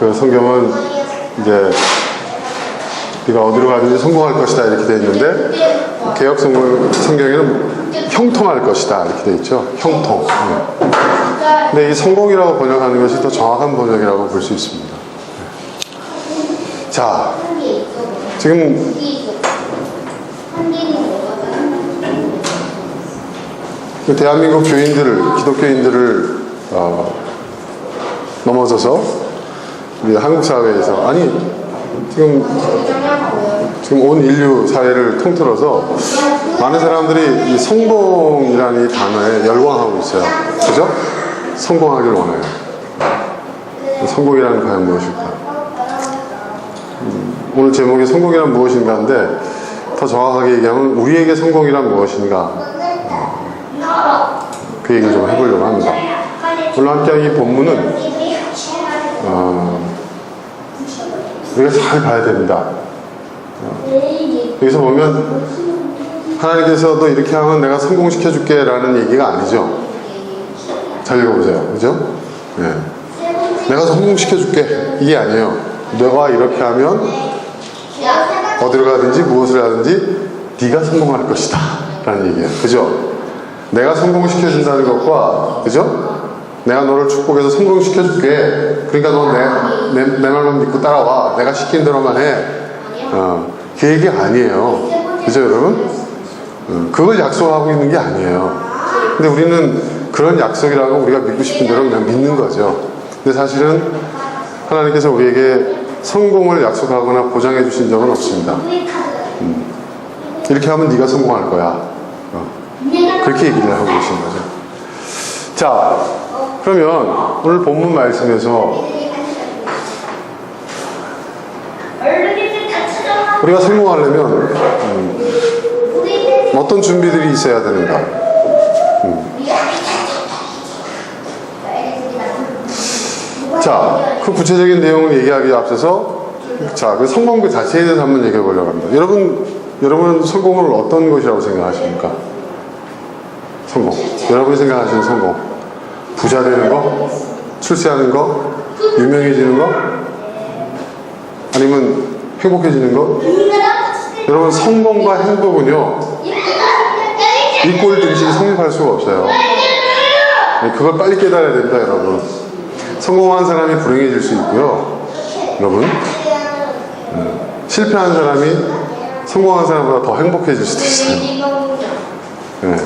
그 성경은 이제 네가 어디로 가든지 성공할 것이다 이렇게 되어 있는데, 개역 성경에는 형통할 것이다 이렇게 되어 있죠. 형통. 근데 이 성공이라고 번역하는 것이 더 정확한 번역이라고 볼 수 있습니다. 자, 지금 대한민국 교인들을, 기독교인들을 넘어서서 우리 한국 사회에서, 아니 지금 온 인류 사회를 통틀어서 많은 사람들이 이 성공이라는 이 단어에 열광하고 있어요. 그죠? 성공하길 원해요. 성공이라는 과연 무엇일까? 오늘 제목이 성공이란 무엇인가인데, 더 정확하게 얘기하면 우리에게 성공이란 무엇인가, 그 얘기를 좀 해보려고 합니다. 오늘 함께한 이 본문은 우리가 잘 봐야 됩니다. 여기서 보면 하나님께서도 이렇게 하면 내가 성공시켜줄게 라는 얘기가 아니죠. 잘 읽어보세요. 그죠? 네. 내가 성공시켜줄게 이게 아니에요. 너가 이렇게 하면 어디로 가든지 무엇을 하든지 네가 성공할 것이다 라는 얘기예요. 그죠? 내가 성공시켜준다는 것과, 그죠? 내가 너를 축복해서 성공시켜줄게, 그러니까 너 내 말만 믿고 따라와, 내가 시킨 대로만 해, 그 얘기 아니에요. 그죠 여러분? 그걸 약속하고 있는 게 아니에요. 근데 우리는 그런 약속이라고 우리가 믿고 싶은 대로 그냥 믿는 거죠. 근데 사실은 하나님께서 우리에게 성공을 약속하거나 보장해 주신 적은 없습니다. 이렇게 하면 네가 성공할 거야, 그렇게 얘기를 하고 계신 거죠. 자, 그러면 오늘 본문 말씀에서 우리가 성공하려면 어떤 준비들이 있어야 되는가? 자, 그 구체적인 내용을 얘기하기에 앞서서, 자, 그 성공 그 자체에 대해서 한번 얘기해 보려고 합니다. 여러분은 성공을 어떤 것이라고 생각하십니까? 성공. 여러분이 생각하시는 성공. 부자 되는 거? 출세하는 거? 유명해지는 거? 아니면 행복해지는 거? 여러분, 성공과 행복은요, 이 꼴 등식이 성립할 수가 없어요. 그걸 빨리 깨달아야 됩니다, 여러분. 성공한 사람이 불행해질 수 있고요, 여러분. 실패한 사람이 성공한 사람보다 더 행복해질 수도 있어요. 네.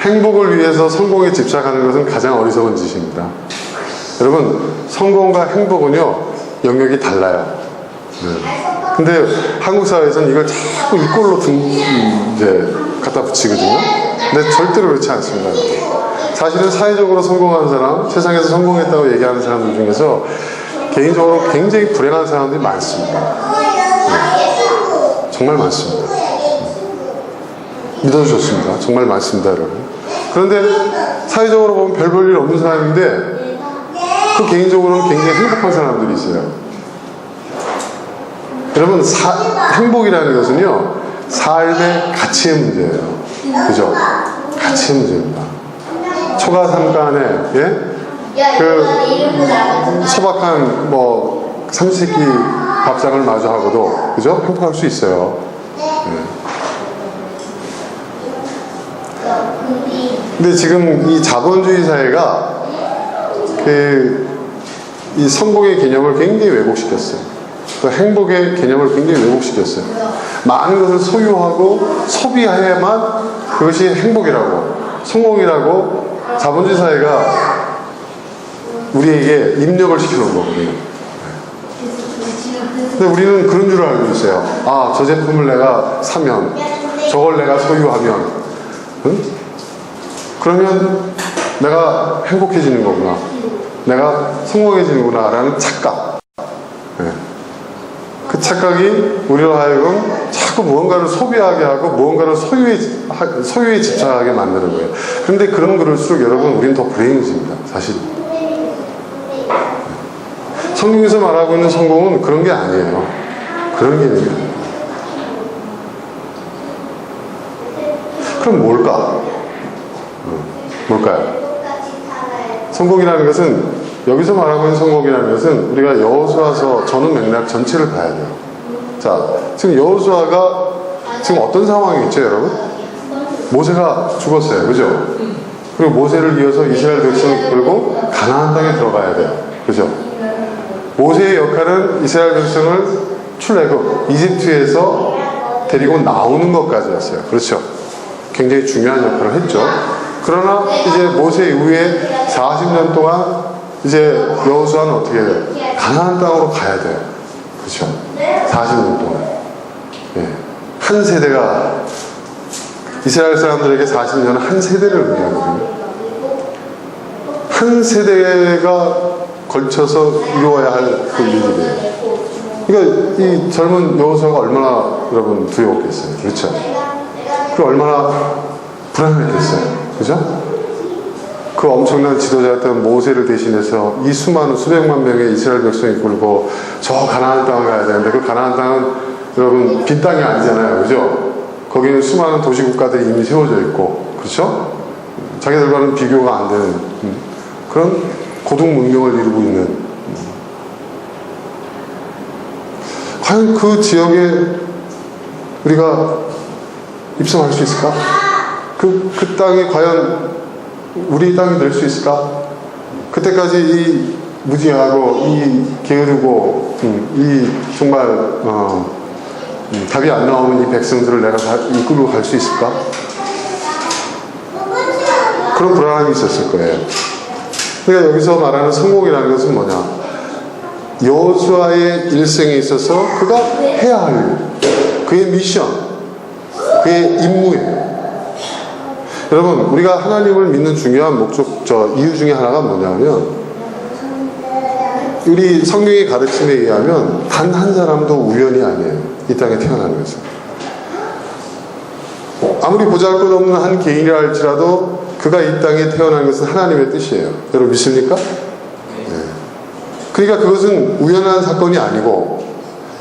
행복을 위해서 성공에 집착하는 것은 가장 어리석은 짓입니다. 여러분, 성공과 행복은요, 영역이 달라요. 근데 한국 사회에서는 이걸 자꾸 이꼴로 이제 갖다 붙이거든요. 근데 절대로 그렇지 않습니다. 사실은 사회적으로 성공한 사람, 세상에서 성공했다고 얘기하는 사람들 중에서 개인적으로 굉장히 불행한 사람들이 많습니다. 정말 많습니다. 믿어도 좋습니다. 정말 많습니다, 여러분. 그런데 사회적으로 보면 별 볼 일 없는 사람인데, 그 개인적으로는 굉장히 행복한 사람들이 있어요. 여러분, 행복이라는 것은요, 삶의 가치의 문제예요. 그죠? 가치의 문제입니다. 초가삼간에, 그 소박한 삼시세끼 밥상을 마주하고도, 그죠? 행복할 수 있어요. 근데 지금 이 자본주의 사회가 이 성공의 개념을 굉장히 왜곡시켰어요. 또 행복의 개념을 굉장히 왜곡시켰어요. 많은 것을 소유하고 소비해야만 그것이 행복이라고, 성공이라고 자본주의 사회가 우리에게 입력을 시켜놓은 거거든요. 근데 우리는 그런 줄 알고 있어요. 아, 저 제품을 내가 사면, 저걸 내가 소유하면, 그러면 내가 행복해지는 거구나, 내가 성공해지는구나 라는 착각. 그 착각이 우리로 하여금 자꾸 무언가를 소비하게 하고 무언가를 소유에 집착하게 만드는 거예요. 그런데 그럴수록 여러분, 우리는 더 불행해집니다, 사실. 성경에서 말하고 있는 성공은 그런 게 아니에요. 그런 게 아니에요. 그럼 뭘까요? 성공이라는 것은 여기서 말하고 있는 성공이라는 것은 우리가 여호수아서 전후 맥락 전체를 봐야 돼요. 자, 지금 여호수아가 지금 어떤 상황이 있죠, 여러분? 모세가 죽었어요, 그죠? 그리고 모세를 이어서 이스라엘 백성을 이끌고 가나안 땅에 들어가야 돼요, 그죠? 모세의 역할은 이스라엘 백성을 출애굽 이집트에서 데리고 나오는 것까지였어요, 그렇죠? 굉장히 중요한 역할을 했죠. 그러나 이제 모세 이후에 40년 동안 이제 여호수아는 어떻게 해요? 가나안 땅으로 가야 돼요, 그렇죠? 40년 동안. 예. 한 세대가 이스라엘 사람들에게 40년은 한 세대를 의미하거든요. 한 세대가 걸쳐서 이루어야 할 그 일이에요. 그러니까 이 젊은 여호수아가 얼마나 여러분 두려웠겠어요, 그렇죠? 그 얼마나 불안했겠어요, 그죠? 그 엄청난 지도자였던 모세를 대신해서 이 수많은 수백만 명의 이스라엘 백성이 이끌고 저 가나안 땅을 가야 되는데 그 가나안 땅은 여러분 빈 땅이 아니잖아요, 그죠? 거기는 수많은 도시국가들이 이미 세워져 있고, 그렇죠? 자기들과는 비교가 안 되는 그런 고등 문명을 이루고 있는. 과연 그 지역에 우리가 입성할 수 있을까? 그 땅이 과연 우리 땅이 될 수 있을까? 그때까지 이 무지하고 이 게으르고 이 정말 답이 안 나오는 이 백성들을 내가 이끌고 갈 수 있을까? 그런 불안함이 있었을 거예요. 그러니까 여기서 말하는 성공이라는 것은 뭐냐? 여호수아의 일생에 있어서 그가 해야 할 그의 미션, 그의 임무예요. 여러분, 우리가 하나님을 믿는 중요한 이유 중에 하나가 뭐냐면, 우리 성경의 가르침에 의하면 단 한 사람도 우연이 아니에요, 이 땅에 태어나는 것은. 아무리 보잘것없는 한 개인이라 할지라도 그가 이 땅에 태어난 것은 하나님의 뜻이에요. 여러분 믿습니까? 네. 그러니까 그것은 우연한 사건이 아니고,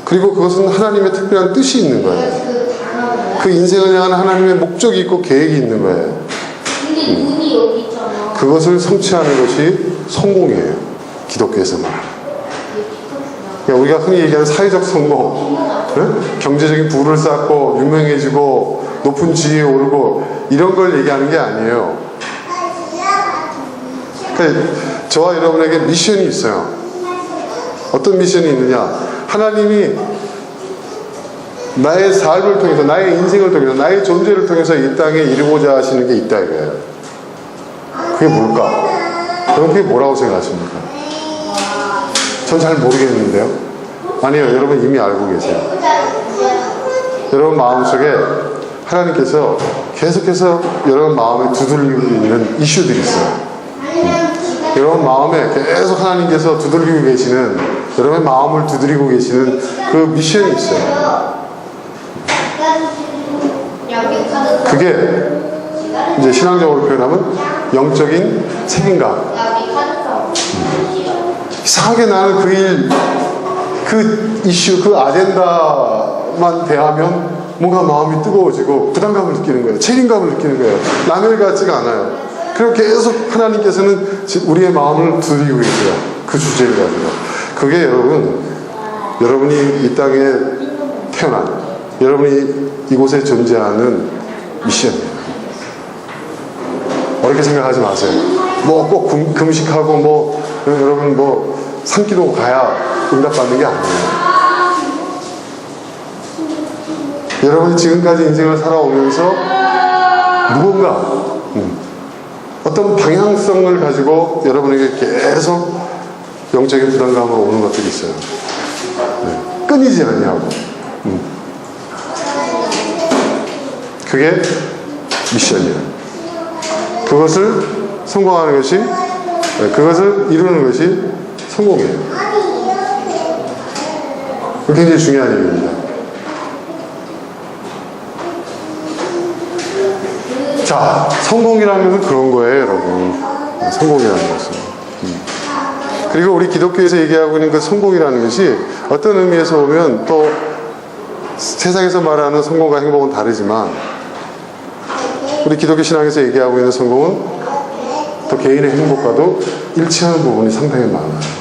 그리고 그것은 하나님의 특별한 뜻이 있는 거예요. 그 인생을 향한 하나님의 목적이 있고 계획이 있는 거예요. 그것을 성취하는 것이 성공이에요, 기독교에서 말하는. 그러니까 우리가 흔히 얘기하는 사회적 성공, 네? 경제적인 부를 쌓고 유명해지고 높은 지위에 오르고 이런 걸 얘기하는 게 아니에요. 그러니까 저와 여러분에게 미션이 있어요. 어떤 미션이 있느냐? 하나님이 나의 삶을 통해서, 나의 인생을 통해서, 나의 존재를 통해서 이 땅에 이루고자 하시는 게 있다 이거예요. 그게 뭘까? 여러분 그게 뭐라고 생각하십니까? 전 잘 모르겠는데요. 아니요, 여러분 이미 알고 계세요. 여러분 마음속에 하나님께서 계속해서 여러분 마음에 두들리고 있는 이슈들이 있어요. 여러분 마음에 계속 하나님께서 두들리고 계시는, 여러분의 마음을 두드리고 계시는 그 미션이 있어요. 그게 이제 신앙적으로 표현하면 영적인 책임감. 이상하게 나는 그 일, 그 이슈, 그 아젠다만 대하면 뭔가 마음이 뜨거워지고 부담감을 느끼는 거예요. 책임감을 느끼는 거예요. 남의 일 같지가 않아요. 그리고 계속 하나님께서는 우리의 마음을 두드리고 계세요, 그 주제를 가지고. 그게 여러분이 이 땅에 태어난, 여러분이 이곳에 존재하는 미션이에요. 어렵게 생각하지 마세요. 뭐 꼭 금식하고 여러분 산기도 가야 응답받는 게 아니에요. 여러분이 지금까지 인생을 살아오면서 무언가 어떤 방향성을 가지고 여러분에게 계속 영적인 부담감으로 오는 것들이 있어요. 네. 끊이지 않냐고. 그게 미션이에요. 그것을 성공하는 것이, 그것을 이루는 것이 성공이에요. 굉장히 중요한 얘기입니다. 자, 성공이라는 것은 그런 거예요, 여러분. 성공이라는 것은. 그리고 우리 기독교에서 얘기하고 있는 그 성공이라는 것이 어떤 의미에서 보면 또 세상에서 말하는 성공과 행복은 다르지만, 우리 기독교 신앙에서 얘기하고 있는 성공은 또 개인의 행복과도 일치하는 부분이 상당히 많아요.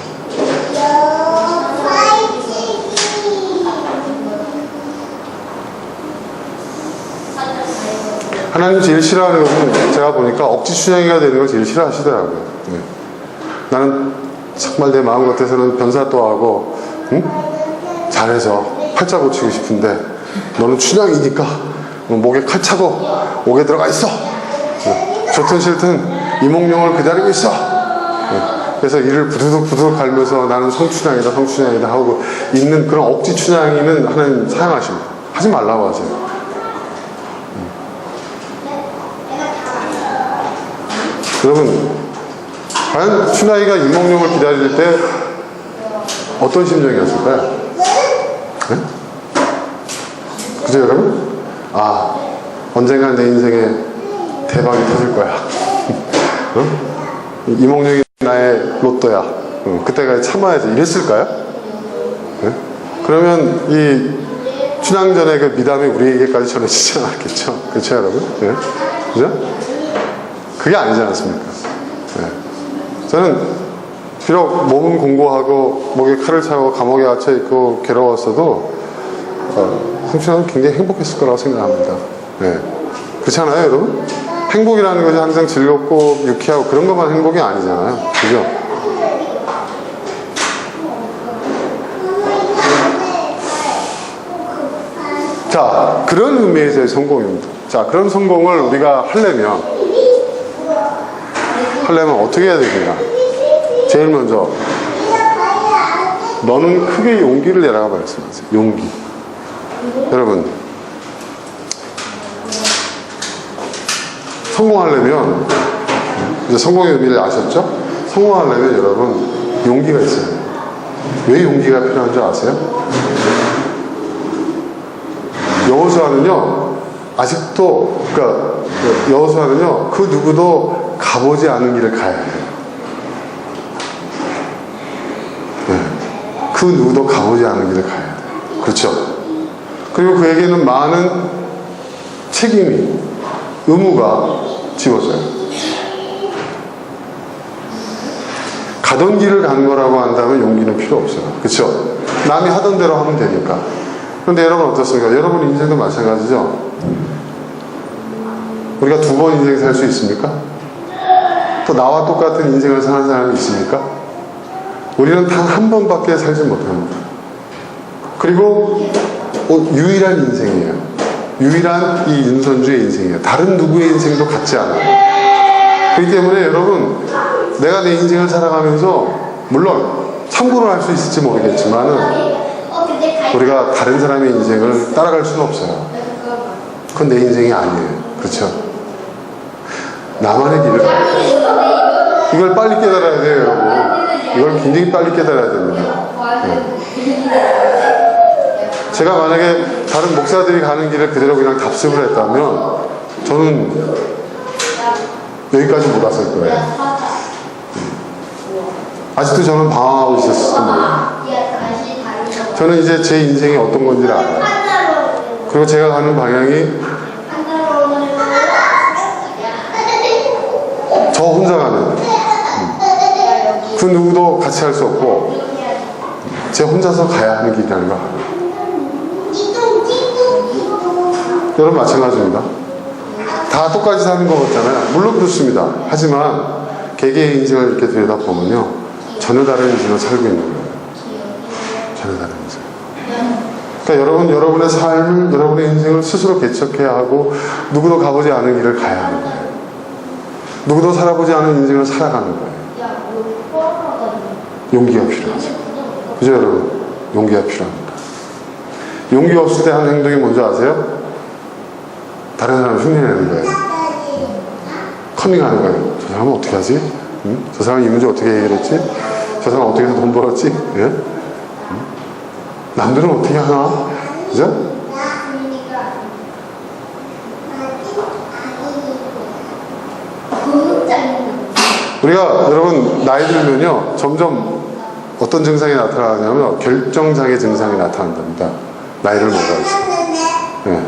하나님 제일 싫어하는 것은 제가 보니까 억지 춘향이가 되는 걸 제일 싫어하시더라고요. 네. 나는 정말 내 마음 같아서는 변사 또 하고 잘해서 팔자 고치고 싶은데 너는 춘향이니까 목에 칼 차고 옥에 들어가 있어. 좋든 싫든 이몽룡을 기다리고 있어. 그래서 이를 부두둑 갈면서 나는 성춘향이다 하고 있는 그런 억지 춘향이는 하나님 사용하십니다. 하지 말라고 하세요. 여러분, 과연 춘향이가 이몽룡을 기다릴 때 어떤 심정이었을까요? 네? 그죠, 여러분? 아, 언젠간 내 인생에 대박이 터질 거야. 어? 이몽룡이 나의 로또야. 그때까지 참아야지. 이랬을까요? 네? 그러면 이 춘향전의 그 미담이 우리에게까지 전해지지 않았겠죠? 그렇죠, 여러분? 네? 그죠? 그게 아니지 않습니까? 네. 저는 비록 몸은 공고하고 목에 칼을 차고 감옥에 갇혀있고 괴로웠어도 성춘향은 굉장히 행복했을 거라고 생각합니다. 네. 그렇지 않아요, 여러분? 행복이라는 것이 항상 즐겁고 유쾌하고 그런 것만 행복이 아니잖아요. 그죠? 자, 그런 의미에서의 성공입니다. 자, 그런 성공을 우리가 하려면 어떻게 해야 되겠냐? 제일 먼저 너는 크게 용기를 내라고 말씀하세요. 용기. 여러분, 성공하려면 이제 성공의 의미를 아셨죠? 성공하려면 여러분 용기가 있어요. 왜 용기가 필요한 줄 아세요? 여호수아는요, 아직도 그러니까 여호수아는요 그 누구도 가보지 않은 길을 가야 해요. 네. 그 누구도 가보지 않은 길을 가야 돼요. 그렇죠? 그리고 그에게는 많은 책임이, 의무가 지워져요. 가던 길을 간 거라고 한다면 용기는 필요 없어요. 그렇죠? 남이 하던 대로 하면 되니까. 그런데 여러분 어떻습니까? 여러분 인생도 마찬가지죠? 우리가 두 번 인생 살 수 있습니까? 또 나와 똑같은 인생을 사는 사람이 있습니까? 우리는 단 한 번밖에 살지 못합니다. 그리고 유일한 인생이에요. 유일한 이 윤선주의 인생이에요. 다른 누구의 인생도 같지 않아요. 그렇기 때문에 여러분, 내가 내 인생을 살아가면서 물론 참고를 할 수 있을지 모르겠지만은 우리가 다른 사람의 인생을 따라갈 수는 없어요. 그건 내 인생이 아니에요. 그렇죠? 나만의 길을 가야 돼요. 이걸 빨리 깨달아야 돼요, 여러분. 이걸 굉장히 빨리 깨달아야 됩니다. 제가 만약에 다른 목사들이 가는 길을 그대로 그냥 답습을 했다면 저는 여기까지 못 왔을 거예요. 아직도 저는 방황하고 있었을지도 몰라요. 저는 이제 제 인생이 어떤 건지를 알아요. 그리고 제가 가는 방향이 저 혼자 가는, 그 누구도 같이 할 수 없고 제 혼자서 가야 하는 길이라는 걸 알아요. 여러분 마찬가지입니다. 다 똑같이 사는 것 같잖아요. 물론 그렇습니다. 하지만 개개의 인생을 이렇게 들여다보면요, 전혀 다른 인생을 살고 있는 거예요. 전혀 다른 인생. 그러니까 여러분, 여러분의 삶을, 여러분의 인생을 스스로 개척해야 하고 누구도 가보지 않은 길을 가야 하는 거예요. 누구도 살아보지 않은 인생을 살아가는 거예요. 용기가 필요하죠. 그죠, 여러분? 용기가 필요합니다. 용기 없을 때 하는 행동이 뭔지 아세요? 다른 사람을 흉내내는 거예요. 커밍하는 거예요. 저 사람은 어떻게 하지? 응? 저 사람은 이 문제 어떻게 해결했지? 저 사람은 어떻게 해서 돈 벌었지? 예? 응? 남들은 어떻게 하나? 그죠? 우리가 여러분 나이 들면요 점점 어떤 증상이 나타나냐면 결정장애 증상이 나타난답니다. 나이를 먹어갈수록. 네.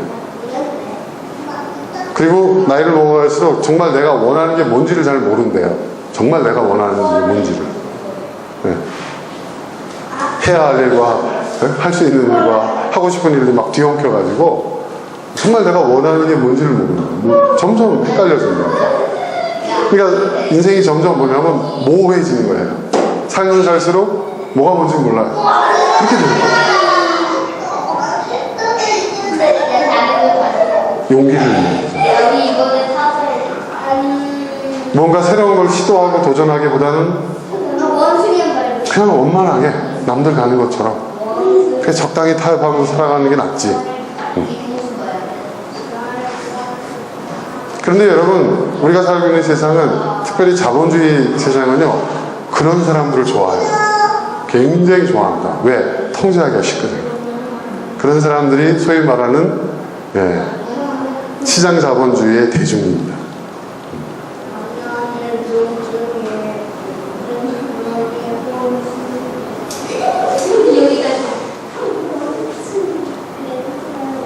그리고 나이를 먹어갈수록 정말 내가 원하는 게 뭔지를 잘 모른대요. 정말 내가 원하는 게 뭔지를. 네. 해야 할 일과 할 수 있는 일과 하고 싶은 일이 막 뒤엉켜가지고 정말 내가 원하는 게 뭔지를 모르는 거예요. 점점 헷갈려지는 거예요. 그러니까 인생이 점점 뭐냐면 모호해지는 거예요. 살면 살수록 뭐가 뭔지 몰라요. 그렇게 되는 거예요. 용기를 내는 거죠. 뭔가 새로운 걸 시도하고 도전하기보다는 그냥 원만하게 남들 가는 것처럼 그냥 적당히 타협하면서 살아가는 게 낫지. 그런데 여러분, 우리가 살고 있는 세상은, 특별히 자본주의 세상은요, 그런 사람들을 좋아해요. 굉장히 좋아합니다. 왜? 통제하기가 쉽거든요. 그런 사람들이 소위 말하는 시장 자본주의의 대중입니다.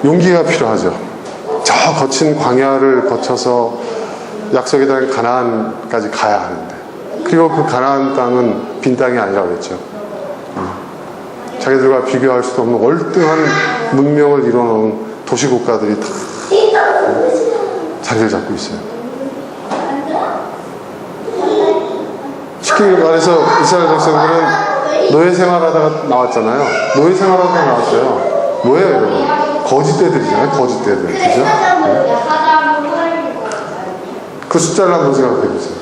용기가 필요하죠. 저 거친 광야를 거쳐서 약속의 땅 가나안까지 가야 하는데, 그리고 그 가나안 땅은 빈 땅이 아니라고 했죠. 자기들과 비교할 수도 없는 월등한 문명을 이뤄놓은 도시국가들이 다 자리를 잡고 있어요. 쉽게 말해서 이스라엘 백성들은 노예 생활하다가 나왔잖아요. 노예 생활하다가 나왔어요. 뭐예요, 여러분? 거짓대들이잖아요. 거짓대들. 그죠? 네. 그 숫자를 한번 생각해 보세요.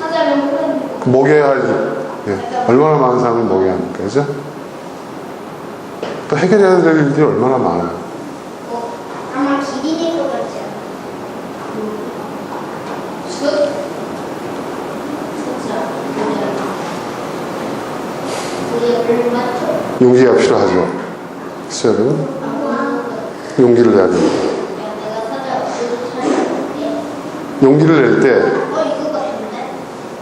먹여야 할 일. 얼마나 많은 사람을 먹여야 합니까? 그죠? 또 해결해야 될 일들이 얼마나 많아요. 아마 기린일 것 같지 않아요? 용기가 필요하죠. 그렇죠, 여러분? 용기를 내야 됩니다. 용기를 낼 때,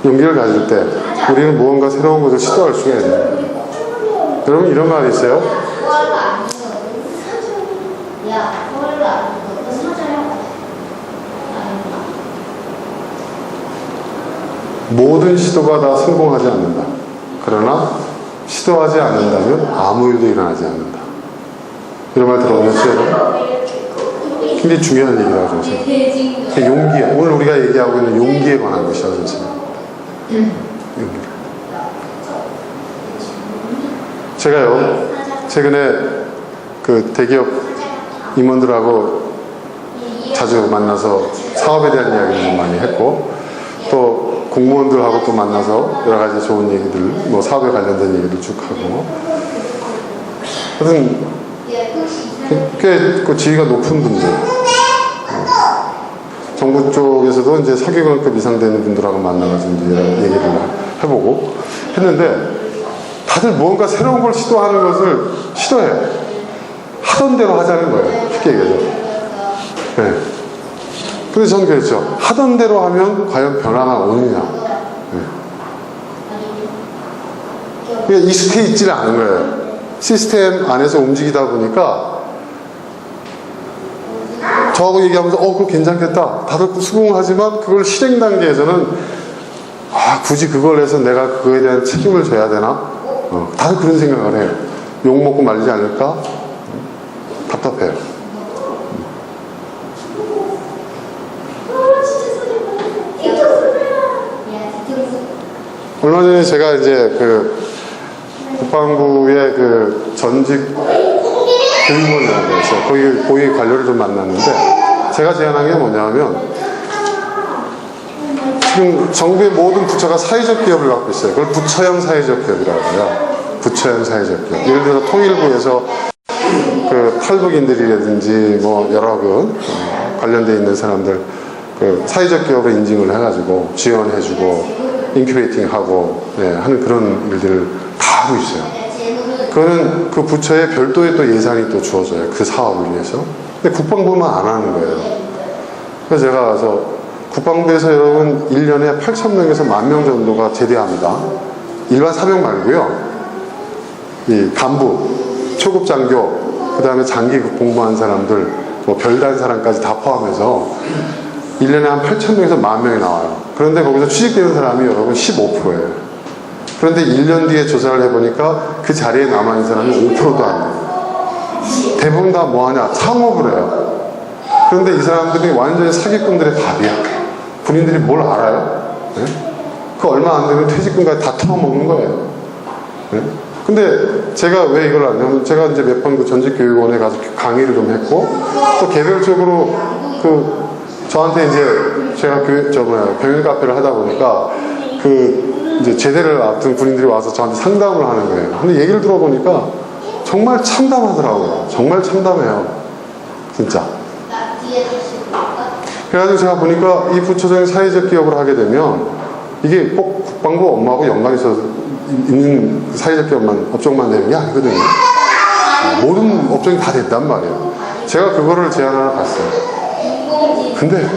용기를 가질 때 우리는 무언가 새로운 것을 시도할 수가 있는. 여러분, 이런 말이 있어요. 모든 시도가 다 성공하지 않는다. 그러나 시도하지 않는다면 아무 일도 일어나지 않는다. 이런 말 들어보셨죠, 여러분? 굉장히 중요한 얘기라고 저는. 용기, 오늘 우리가 얘기하고 있는 용기에 관한 것이죠, 선생님. 용기. 제가요, 최근에 그 대기업 임원들하고 자주 만나서 사업에 대한 이야기를 좀 많이 했고, 또 공무원들하고 또 만나서 여러 가지 좋은 얘기들, 뭐 사업에 관련된 얘기를 쭉 하고, 하여튼 꽤 그 지위가 높은 분들, 정부 쪽에서도 이제 서기관급 이상 되는 분들하고 만나가지고 이제 얘기를 해보고 했는데, 다들 무언가 새로운 걸 시도하는 것을 시도해요. 하던 대로 하자는 거예요. 쉽게 얘기하죠. 네. 근데 저는 그랬죠. 하던 대로 하면 과연 변화가 오느냐. 네. 그러니까 익숙해 있지를 않은 거예요. 시스템 안에서 움직이다 보니까 저하고 얘기하면서 그거 괜찮겠다. 다들 수긍하지만 그걸 실행 단계에서는 굳이 그걸 해서 내가 그거에 대한 책임을 져야 되나? 다들 그런 생각을 해요. 욕먹고 말리지 않을까? 답답해요. 얼마 전에 제가 이제 그 국방부의 그 전직 교육원이라고 했어요. 거기 고위 관료를 좀 만났는데, 제가 제안한 게 뭐냐면, 지금 정부의 모든 부처가 사회적 기업을 갖고 있어요. 그걸 부처형 사회적 기업이라고 해요. 부처형 사회적 기업. 예를 들어서 통일부에서 그 탈북인들이라든지 뭐 여러 그 관련돼 있는 사람들 그 사회적 기업을 인증을 해가지고 지원해주고 인큐베이팅하고 하는 그런 일들을 다 하고 있어요. 그거는 그 부처에 별도의 또 예산이 또 주어져요. 그 사업을 위해서. 근데 국방부만 안 하는 거예요. 그래서 제가 가서 국방부에서 여러분 1년에 8,000명에서 10,000명 정도가 제대합니다. 일반 사병 말고요. 이 간부, 초급 장교, 그 다음에 장기 공부한 사람들, 뭐 별단 사람까지 다 포함해서 1년에 한 8,000명에서 10,000명이 나와요. 그런데 거기서 취직되는 사람이 여러분 15%예요. 그런데 1년 뒤에 조사를 해보니까 그 자리에 남아있는 사람이 5%도 안 돼요. 대부분 다 뭐하냐? 창업을 해요. 그런데 이 사람들이 완전히 사기꾼들의 답이야. 군인들이 뭘 알아요? 네? 그 얼마 안 되면 퇴직금까지 다 털어먹는 거예요. 네? 근데 제가 왜 이걸 하냐면 제가 이제 몇 번 그 전직교육원에 가서 강의를 좀 했고 또 개별적으로 그 저한테 이제 제가 병일 카페를 하다 보니까 그 이제 제대를 앞둔 군인들이 와서 저한테 상담을 하는 거예요. 근데 얘기를 들어보니까 정말 참담하더라고요. 정말 참담해요. 진짜. 그래가지고 제가 보니까 이 부처적인 사회적 기업을 하게 되면 이게 꼭 국방부 업무하고 연관이 있어서 있는 사회적 기업만, 업종만 되는 게 아니거든요. 모든 업종이 다 된단 말이에요. 제가 그거를 제안하러 갔어요. 근데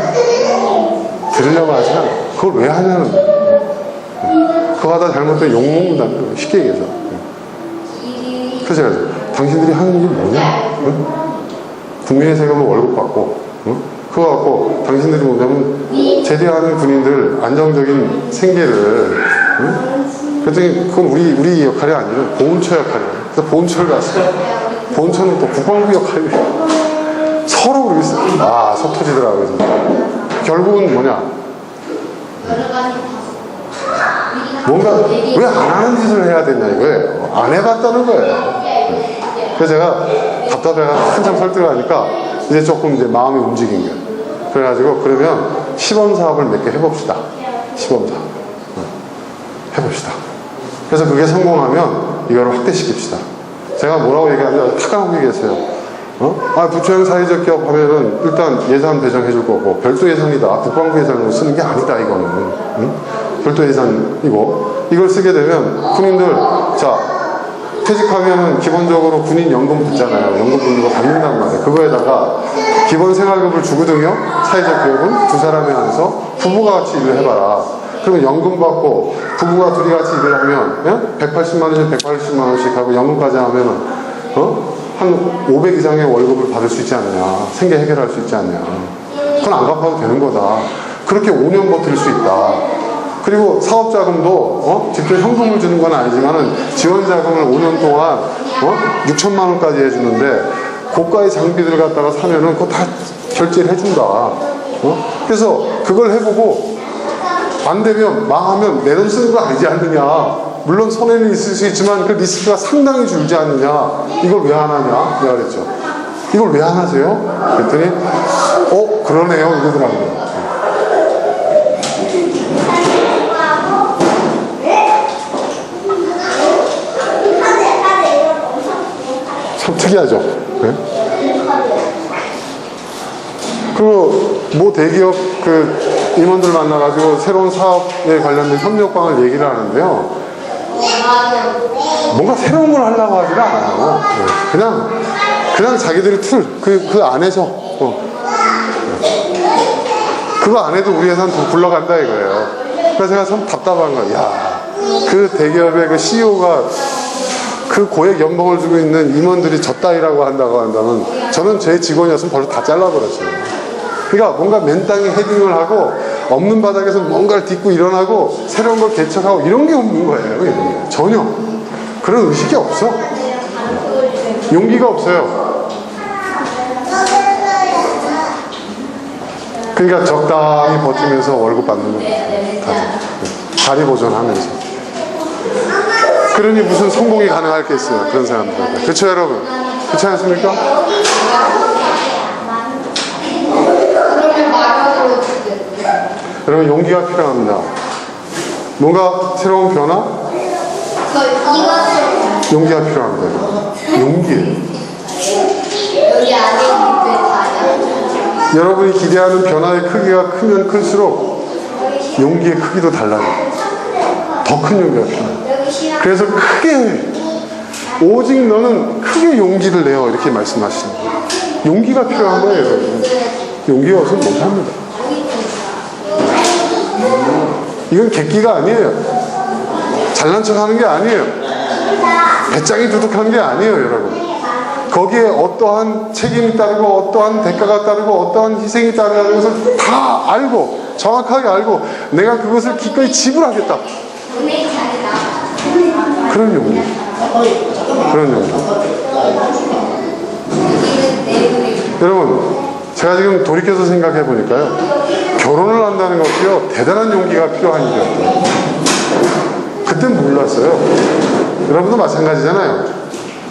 들으려고 하지 않아요. 그걸 왜 하냐는 거예요. 그거 하다 잘못되면 욕먹는다는 거예요. 쉽게 얘기해서. 그래서 제가 당신들이 하는 일이 뭐냐? 응? 국민의 세금을 월급 받고 응? 그거 갖고 당신들이 뭐냐면 제대하는 군인들 안정적인 생계를 응? 그랬더니 그건 우리 역할이 아니라 보훈처 역할이에요. 그래서 보훈처를 갔어요. 보훈처는 또 국방부 역할이에요. 서로 그러고 있어요. 아, 속 터지더라고요. 진짜. 결국은 뭐냐? 뭔가 왜 안 하는 짓을 해야 되냐 이거예요. 안 해봤다는 거예요. 그래서 제가 답답해가 한참 설득을 하니까 이제 조금 이제 마음이 움직인 거예요. 그래가지고 그러면 시범 사업을 몇 개 해봅시다. 시범 사업. 해봅시다. 그래서 그게 성공하면 이걸 확대시킵시다. 제가 뭐라고 얘기하는지 탁하고 얘기했어요. 부처형 사회적 기업 하면은 일단 예산 배정해 줄 거고 별도 예산이다. 국방부 예산으로 쓰는 게 아니다 이거는. 응? 별도 예산이고 이걸 쓰게 되면 군인들 자 퇴직하면은 기본적으로 군인 연금 붙잖아요. 연금 붙는 거 받는단 말이에요. 그거에다가 기본 생활급을 주거든요. 사회적 기업은 두 사람이 안에서 부부가 같이 일을 해봐라. 그러면 연금 받고 부부가 둘이 같이 일을 하면 180만 원씩 180만 원씩 하고 연금까지 하면은 한 500 이상의 월급을 받을 수 있지 않느냐. 생계 해결할 수 있지 않느냐. 그건 안 갚아도 되는 거다. 그렇게 5년 버틸 수 있다. 그리고 사업자금도 직접 현금을 주는 건 아니지만은 지원자금을 5년 동안 6천만 원까지 해주는데 고가의 장비들 갖다가 사면은 그거 다 결제를 해준다. 그래서 그걸 해보고 안 되면 망하면 내 돈 쓰는 거 아니지 않느냐. 물론 손해는 있을 수 있지만 그 리스크가 상당히 줄지 않느냐. 이걸 왜 안 하냐 내가 그랬죠. 이걸 왜 안 하세요? 그랬더니 그러네요 이러더라고요. 참 특이하죠. 네? 그리고 모 대기업 그 임원들 만나가지고 새로운 사업에 관련된 협력방을 얘기를 하는데요. 뭔가 새로운 걸 하려고 하지는 않아요. 그냥 자기들의 그 안에서 그거 안 해도 우리 회사는 더 굴러간다 이거예요. 그래서 제가 참 답답한 거예요. 야, 그 대기업의 그 CEO가 그 고액 연봉을 주고 있는 임원들이 저 따위라고 한다고 한다면 저는 제 직원이었으면 벌써 다 잘라버렸어요. 그러니까 뭔가 맨땅에 헤딩을 하고 없는 바닥에서 뭔가를 딛고 일어나고 새로운 걸 개척하고 이런 게 없는 거예요. 전혀 그런 의식이 없어. 용기가 없어요. 그러니까 적당히 버티면서 월급 받는 거예요. 다리 보존하면서. 그러니 무슨 성공이 가능할 게 있어요. 그런 사람들한테. 그렇죠 여러분? 그렇지 않습니까? 여러분 용기가 필요합니다. 뭔가 새로운 변화? 용기가 필요합니다. 용기. 여러분이 기대하는 변화의 크기가 크면 클수록 용기의 크기도 달라요. 더 큰 용기가 필요해요. 그래서 크게 오직 너는 크게 용기를 내어 이렇게 말씀하시는 거예요. 용기가 필요한 거예요. 여러분. 용기가 없으면 못합니다. 이건 객기가 아니에요. 잘난 척 하는 게 아니에요. 배짱이 두둑한 게 아니에요 여러분. 거기에 어떠한 책임이 따르고 어떠한 대가가 따르고 어떠한 희생이 따르는 것을 다 알고 정확하게 알고 내가 그것을 기꺼이 지불하겠다. 그런 용기. 그런 용기. 여러분, 제가 지금 돌이켜서 생각해 보니까요, 결혼을 한다는 것도요, 대단한 용기가 필요한 일이었어요. 그땐 몰랐어요. 여러분도 마찬가지잖아요.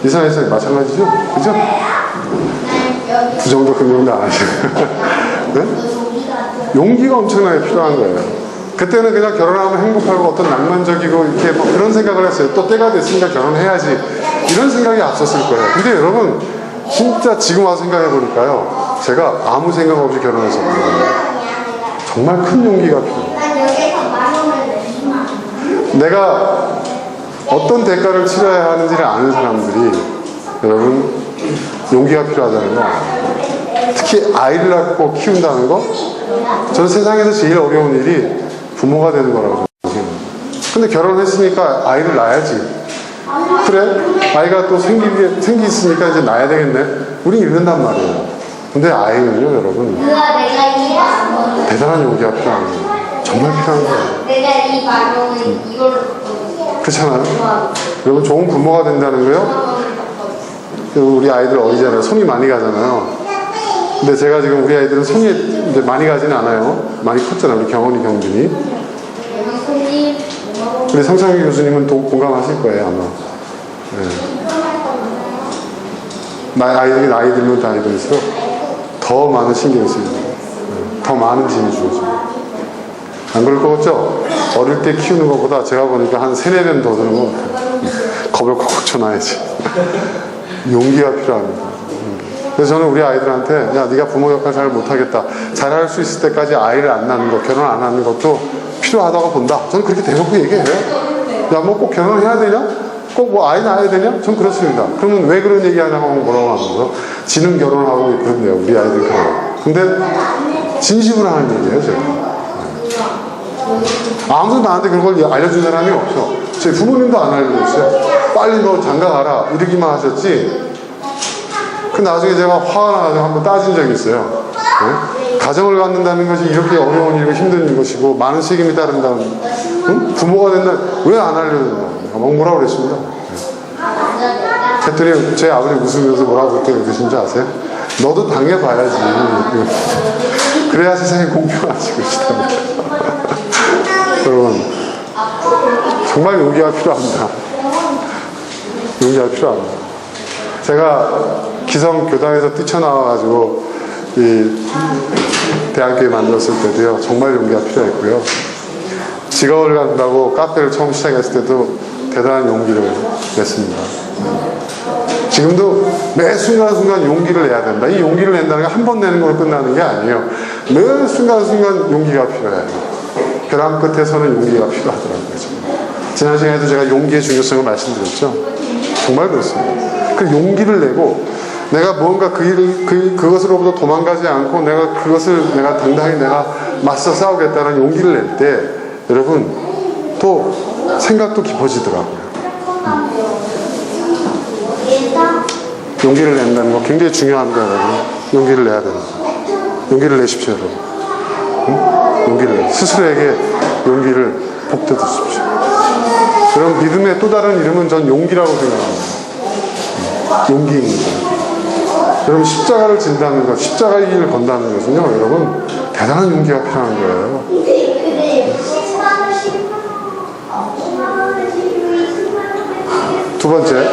이상희 선생님 마찬가지죠? 그죠? 그 정도 금융도 안 하시고. 네? 용기가 엄청나게 필요한 거예요. 그때는 그냥 결혼하면 행복하고 어떤 낭만적이고 이렇게 뭐 그런 생각을 했어요. 또 때가 됐으니까 결혼해야지. 이런 생각이 앞섰을 거예요. 근데 여러분, 진짜 지금 와서 생각해 보니까요, 제가 아무 생각 없이 결혼했었거든요. 정말 큰 용기가 필요해요. 내가 어떤 대가를 치러야 하는지를 아는 사람들이 여러분 용기가 필요하다는 거, 특히 아이를 낳고 키운다는 거, 저는 세상에서 제일 어려운 일이 부모가 되는 거라고 생각해요. 근데 결혼했으니까 아이를 낳아야지. 그래, 아이가 또 생기있으니까 이제 낳아야 되겠네. 우린 이런단 말이에요. 근데 아이는요, 여러분, 대단한 용기가 필요한 거예요. 정말 필요한 거예요. 내가 이 말은 이걸로 그렇잖아요. 여러분, 좋은 부모가 된다는 거요, 우리 아이들 어리잖아요. 손이 많이 가잖아요. 근데 제가 지금 우리 아이들은 손이 이제 많이 가지는 않아요. 많이 컸잖아요. 우리 경원이, 경준이. 우리 성창희 교수님은 또 공감하실 거예요, 아마. 네. 아이들이 나이 들면 나이 들수록 더 많은 신경을 쓰여요. 더 많은 짐이 주어져요. 안 그럴 것 같죠? 어릴 때 키우는 것보다 제가 보니까 한 3-4배 더 드는 것 같아요. 겁을 콕콕 쳐놔야지. 용기가 필요합니다. 그래서 저는 우리 아이들한테, 야, 네가 부모 역할 잘 못하겠다. 잘할 수 있을 때까지 아이를 안 낳는 것, 결혼 안 하는 것도 필요하다고 본다. 저는 그렇게 대놓고 얘기해요. 야, 뭐 꼭 결혼해야 되냐? 꼭 뭐 아이 낳아야 되냐? 전 그렇습니다. 그러면 왜 그런 얘기 하냐고 하면 뭐라고 하면서 지는 결혼하고 그런데요. 우리 아이들 결혼. 근데 진심으로 하는 얘기예요, 제가. 아무도 나한테 그런 걸 알려준 사람이 없어. 저희 부모님도 안 알려줬어요. 빨리 너 장가 가라 이러기만 하셨지. 그 나중에 제가 화가 나가지고 한번 따진 적이 있어요. 네? 가정을 갖는다는 것이 이렇게 어려운 일이고 힘든 것이고 많은 책임이 따른다는, 응? 부모가 된다, 왜 안 알려줬나? 막 뭐라고 그랬습니다. 네. 그랬더니 제 아버지 웃으면서 뭐라고 그러신 줄 아세요? 너도 당해봐야지. 그래야 세상이 공평하지. 그러시답니다. 여러분, 정말 용기가 필요합니다. 용기가 필요합니다. 제가 기성 교당에서 뛰쳐나와가지고 이 대학교에 만들었을 때도요, 정말 용기가 필요했고요. 직업을 갖는다고 카페를 처음 시작했을 때도 대단한 용기를 냈습니다. 지금도 매 순간순간 용기를 내야 된다. 이 용기를 낸다는 게 한 번 내는 걸로 끝나는 게 아니에요. 매 순간순간 용기가 필요해요. 벼랑 끝에서는 용기가 필요하더라고요. 지난 시간에도 제가 용기의 중요성을 말씀드렸죠. 정말 그렇습니다. 그 용기를 내고 내가 뭔가 그것으로부터 도망가지 않고 내가 당당히 내가 맞서 싸우겠다는 용기를 낼 때 여러분 또 생각도 깊어지더라고요. 용기를 낸다는 거 굉장히 중요합니다, 여러분. 용기를 내야 됩니다. 용기를 내십시오, 여러분. 응? 용기를 스스로에게 용기를 복돋 주십시오. 여러분, 믿음의 또 다른 이름은 전 용기라고 생각합니다. 용기입니다. 여러분, 십자가를 진다는 것, 십자가의 길을 건다는 것은요, 여러분, 대단한 용기가 필요한 거예요. 두 번째,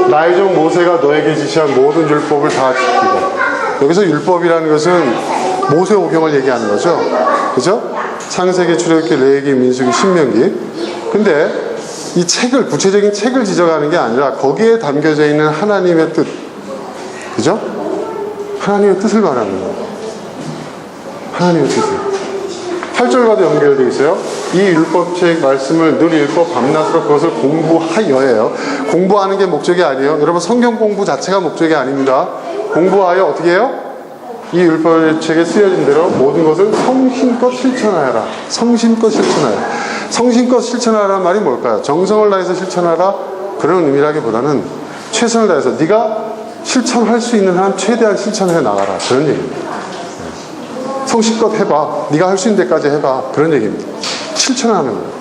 나의 종 모세가 너에게 지시한 모든 율법을 다 지키고. 여기서 율법이라는 것은 모세오경을 얘기하는 거죠. 그죠? 창세기, 출애굽기, 레위기, 민수기, 신명기. 근데 이 책을, 구체적인 책을 지적하는 게 아니라 거기에 담겨져 있는 하나님의 뜻, 그죠? 하나님의 뜻을 말하는 거예요. 하나님의 뜻을. 8절과도 연결되어 있어요. 이 율법책 말씀을 늘 읽고 밤낮으로 그것을 공부하여예요. 공부하는 게 목적이 아니에요. 여러분, 성경 공부 자체가 목적이 아닙니다. 공부하여 어떻게 해요? 이 율법책에 쓰여진 대로 모든 것을 성심껏 실천하여라. 성심껏 실천하여라. 성심껏 실천하라는 말이 뭘까요? 정성을 다해서 실천하라, 그런 의미라기보다는 최선을 다해서 네가 실천할 수 있는 한 최대한 실천해 나가라. 그런 얘기입니다. 성실껏 해봐. 네가 할 수 있는 데까지 해봐. 그런 얘기입니다. 실천하는 거예요.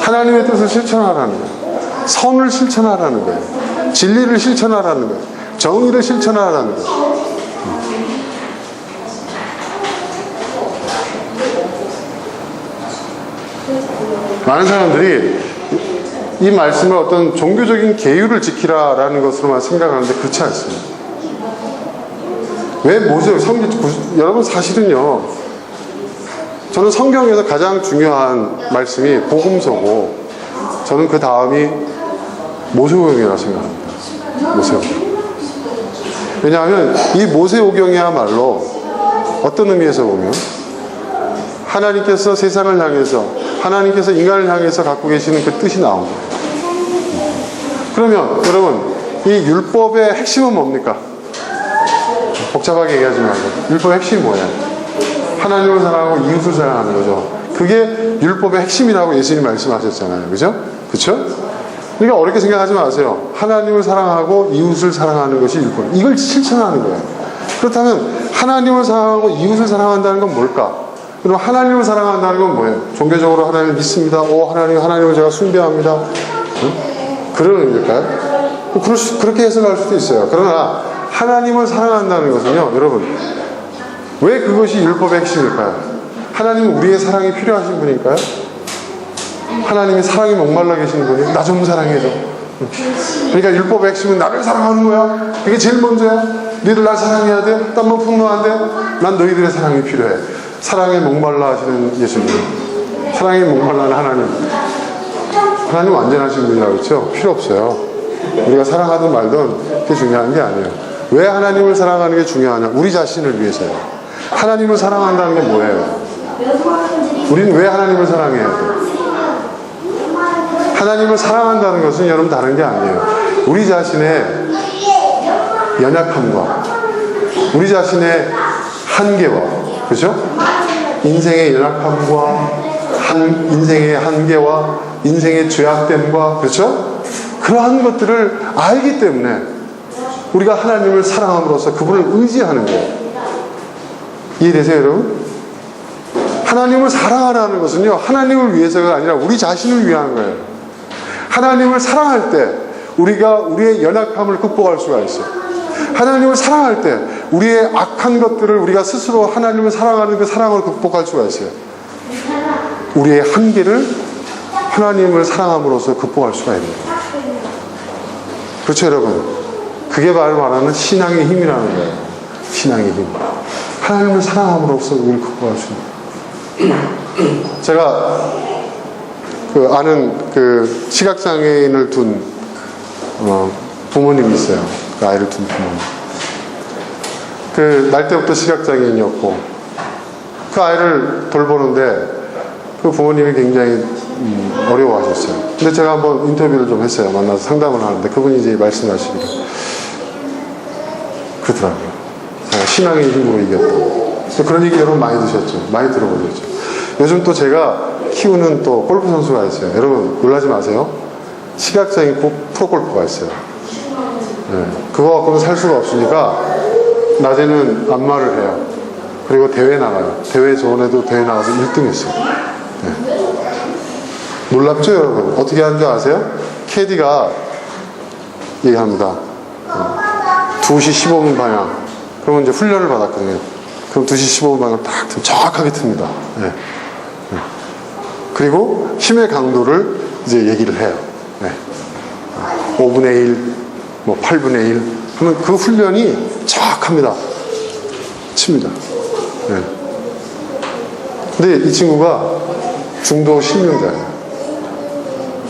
하나님의 뜻을 실천하라는 거예요. 선을 실천하라는 거예요. 진리를 실천하라는 거예요. 정의를 실천하라는 거예요. 많은 사람들이 이 말씀을 어떤 종교적인 계율을 지키라라는 것으로만 생각하는데 그렇지 않습니다. 왜 모세요? 여러분 사실은요, 저는 성경에서 가장 중요한 말씀이 복음서고, 저는 그 다음이 모세오경이라고 생각합니다. 모세오경. 왜냐하면 이 모세오경이야말로 어떤 의미에서 보면 하나님께서 세상을 향해서, 하나님께서 인간을 향해서 갖고 계시는 그 뜻이 나온 거예요. 그러면 여러분, 이 율법의 핵심은 뭡니까? 복잡하게 얘기하지 말고, 율법의 핵심이 뭐예요? 하나님을 사랑하고 이웃을 사랑하는 거죠. 그게 율법의 핵심이라고 예수님이 말씀하셨잖아요. 그죠? 그쵸? 그러니까 어렵게 생각하지 마세요. 하나님을 사랑하고 이웃을 사랑하는 것이 율법. 이걸 실천하는 거예요. 그렇다면 하나님을 사랑하고 이웃을 사랑한다는 건 뭘까? 그럼 하나님을 사랑한다는 건 뭐예요? 종교적으로 하나님을 믿습니다. 하나님을 제가 숭배합니다. 응? 그런 의미일까요? 그렇게 해석할 수도 있어요. 그러나 하나님을 사랑한다는 것은요, 여러분, 왜 그것이 율법의 핵심일까요? 하나님은 우리의 사랑이 필요하신 분일까요? 하나님이 사랑에 목말라 계시는 분이 나 좀 사랑해줘. 그러니까 율법의 핵심은 나를 사랑하는 거야. 그게 제일 먼저야. 너희들 날 사랑해야 돼. 딴 번 폭로한대. 난 너희들의 사랑이 필요해. 사랑에 목말라 하시는 예수님, 사랑에 목말라 하는 하나님 완전하신 분이라고 그랬죠? 필요 없어요. 우리가 사랑하든 말든 그게 중요한 게 아니에요. 왜 하나님을 사랑하는 게 중요하냐? 우리 자신을 위해서요. 하나님을 사랑한다는 게 뭐예요? 우리는 왜 하나님을 사랑해야 돼요? 하나님을 사랑한다는 것은 여러분 다른 게 아니에요. 우리 자신의 연약함과 우리 자신의 한계와, 그죠? 인생의 연약함과 인생의 한계와 인생의 죄악됨과, 그렇죠? 그러한 것들을 알기 때문에 우리가 하나님을 사랑함으로써 그분을 의지하는 거예요. 이해되세요, 여러분? 하나님을 사랑하라는 것은요, 하나님을 위해서가 아니라 우리 자신을 위한 거예요. 하나님을 사랑할 때 우리가 우리의 연약함을 극복할 수가 있어요. 하나님을 사랑할 때 우리의 악한 것들을 우리가 스스로 하나님을 사랑하는 그 사랑을 극복할 수가 있어요. 우리의 한계를 하나님을 사랑함으로써 극복할 수가 있는 거예요. 그렇죠, 여러분? 그게 바로 말하는 신앙의 힘이라는 거예요. 신앙의 힘. 하나님을 사랑함으로써 우리를 극복할 수 있는 거예요. 제가 아는 시각장애인을 둔 부모님이 있어요. 그 아이를 둔 부모님. 날 때부터 시각장애인이었고, 그 아이를 돌보는데 그 부모님이 굉장히 어려워하셨어요. 근데 제가 한번 인터뷰를 좀 했어요. 만나서 상담을 하는데 그분이 이제 말씀하시기를 그러더라고요. 제가 신앙의 힘으로 이겼다고. 그런 얘기 여러분 많이 드셨죠? 많이 들어보셨죠? 요즘 또 제가 키우는 또 골프 선수가 있어요. 여러분 놀라지 마세요. 시각장애인 프로골퍼가 있어요. 네. 그거 갖고는 살 수가 없으니까 낮에는 안마를 해요. 그리고 대회 나가요. 대회 저번에도 대회 나가서 1등 했어요. 네. 놀랍죠, 여러분? 어떻게 하는지 아세요? 캐디가 얘기합니다. 2시 15분 방향. 그러면 이제 훈련을 받았거든요. 그럼 2시 15분 방향 딱 정확하게 틉니다. 네. 네. 그리고 힘의 강도를 이제 얘기를 해요. 네. 5분의 1, 8분의 1. 그러면 그 훈련이 정확합니다. 칩니다. 네. 근데 이 친구가 중도 실명자예요.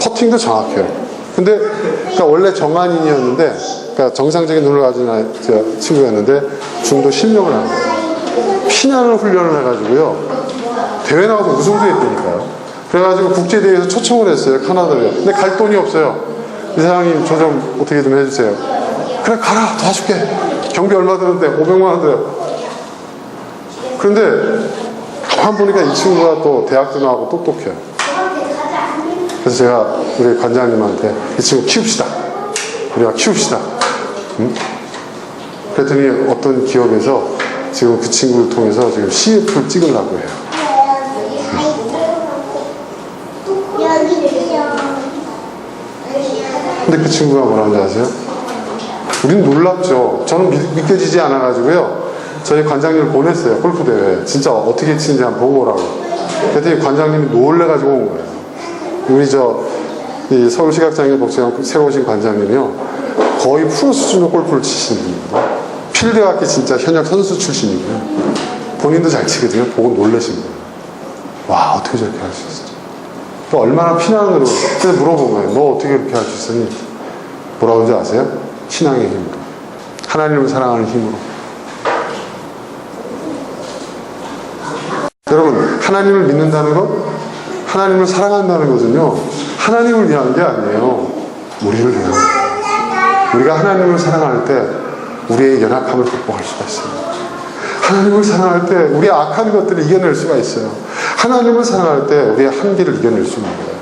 퍼팅도 정확해요. 근데 그러니까 원래 정한인이었는데, 그러니까 정상적인 눈을 가진 친구였는데 중도 실명을 한 거예요. 피나는 훈련을 해가지고요, 대회 나가서 우승도 했다니까요. 그래가지고 국제대회에서 초청을 했어요, 카나다에. 근데 갈 돈이 없어요. 이사장님 저 좀 어떻게 좀 해주세요. 그래 가라, 도와줄게. 경비 얼마 드는데 500만 원 들어요. 그런데 가만 보니까 이 친구가 또 대학도 나오고 똑똑해요. 그래서 제가 우리 관장님한테 이 친구 키웁시다. 우리가 키웁시다. 응? 그랬더니 어떤 기업에서 지금 그 친구를 통해서 지금 CF를 찍으려고 해요. 근데 그 친구가 뭐라는지 아세요? 우린 놀랍죠. 저는 믿겨지지 않아가지고요. 저희 관장님을 보냈어요. 골프대회. 진짜 어떻게 치는지 한번 보고 오라고. 그랬더니 관장님이 놀래가지고 온 거예요. 우리 이 서울시각장애인 복지관 새로 오신 관장님이요. 거의 프로 수준의 골프를 치시는 분입니다. 필드학기 진짜 현역 선수 출신이고요. 본인도 잘 치거든요. 보고 놀라신 거예요. 와, 어떻게 저렇게 할 수 있었지? 또 얼마나 피난으로. 그래서 물어본 거예요. 너 어떻게 그렇게 할 수 있었니? 뭐라고 하는지 아세요? 신앙의 힘으로. 하나님을 사랑하는 힘으로. 여러분, 하나님을 믿는다는 것, 하나님을 사랑한다는 것은요, 하나님을 위한 게 아니에요. 우리를 위한 거예요. 우리가 하나님을 사랑할 때 우리의 연약함을 극복할 수가 있어요. 하나님을 사랑할 때 우리의 악한 것들을 이겨낼 수가 있어요. 하나님을 사랑할 때 우리의 한계를 이겨낼 수 있는 거예요.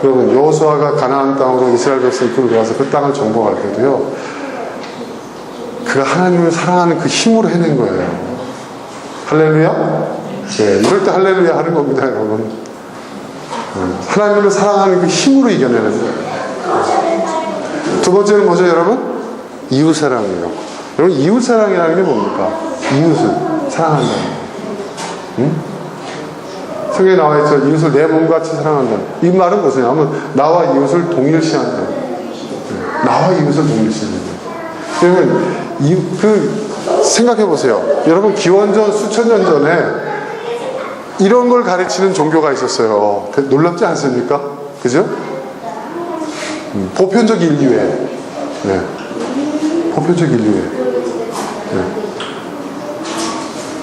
여러분, 여호수아가 가나안 땅으로 이스라엘 백성을 끌고 가서 그 땅을 정복할 때도요, 그가 하나님을 사랑하는 그 힘으로 해낸 거예요. 할렐루야? 네, 이럴 때 할렐루야 하는 겁니다, 여러분. 하나님을 사랑하는 그 힘으로 이겨내는 거예요. 두 번째는 뭐죠, 여러분? 이웃사랑이에요. 여러분, 이웃사랑이라는 게 뭡니까? 이웃을 사랑한다는 거예요. 응? 성경에 나와 있죠. 이웃을 내 몸같이 사랑한다는. 이 말은 무엇이냐면 나와 이웃을 동일시한다. 나와 이웃을 동일시한다. 여러분, 생각해 보세요. 여러분, 기원전 수천 년 전에 이런 걸 가르치는 종교가 있었어요. 놀랍지 않습니까? 그죠? 보편적 인류애. 네. 보편적 인류애. 네.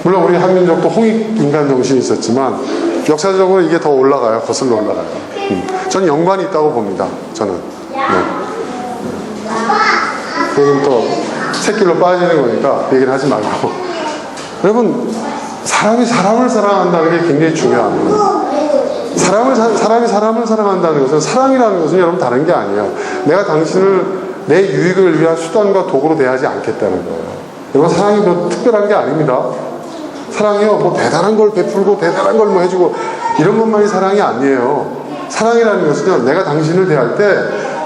물론 우리 한민족도 홍익인간 정신이 있었지만 역사적으로 이게 더 올라가요. 거슬러 올라가요. 저는 연관이 있다고 봅니다. 저는. 네. 그건 또 새길로 빠지는 거니까 얘기를 하지 말고. 여러분, 사람이 사람을 사랑한다는 게 굉장히 중요합니다. 사람이 사람을 사랑한다는 것은, 사랑이라는 것은 여러분 다른 게 아니에요. 내가 당신을 내 유익을 위한 수단과 도구로 대하지 않겠다는 거예요. 여러분, 사랑이 뭐 특별한 게 아닙니다. 사랑이요, 뭐 대단한 걸 베풀고 대단한 걸 뭐 해주고 이런 것만이 사랑이 아니에요. 사랑이라는 것은요, 내가 당신을 대할 때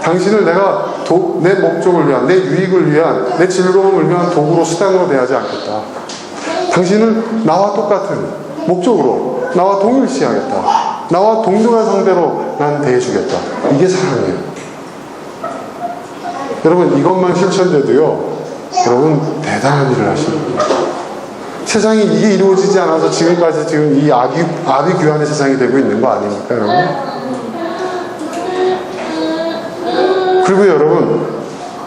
당신을 내가 내 목적을 위한, 내 유익을 위한, 내 즐거움을 위한 도구로, 수단으로 대하지 않겠다. 당신을 나와 똑같은 목적으로, 나와 동일시하겠다. 나와 동등한 상대로 난 대해주겠다. 이게 사랑이에요. 여러분, 이것만 실천돼도요, 여러분 대단한 일을 하시는 거예요. 세상이 이게 이루어지지 않아서 지금까지 지금 이 아비규환의 세상이 되고 있는 거 아닙니까, 여러분? 그리고 여러분,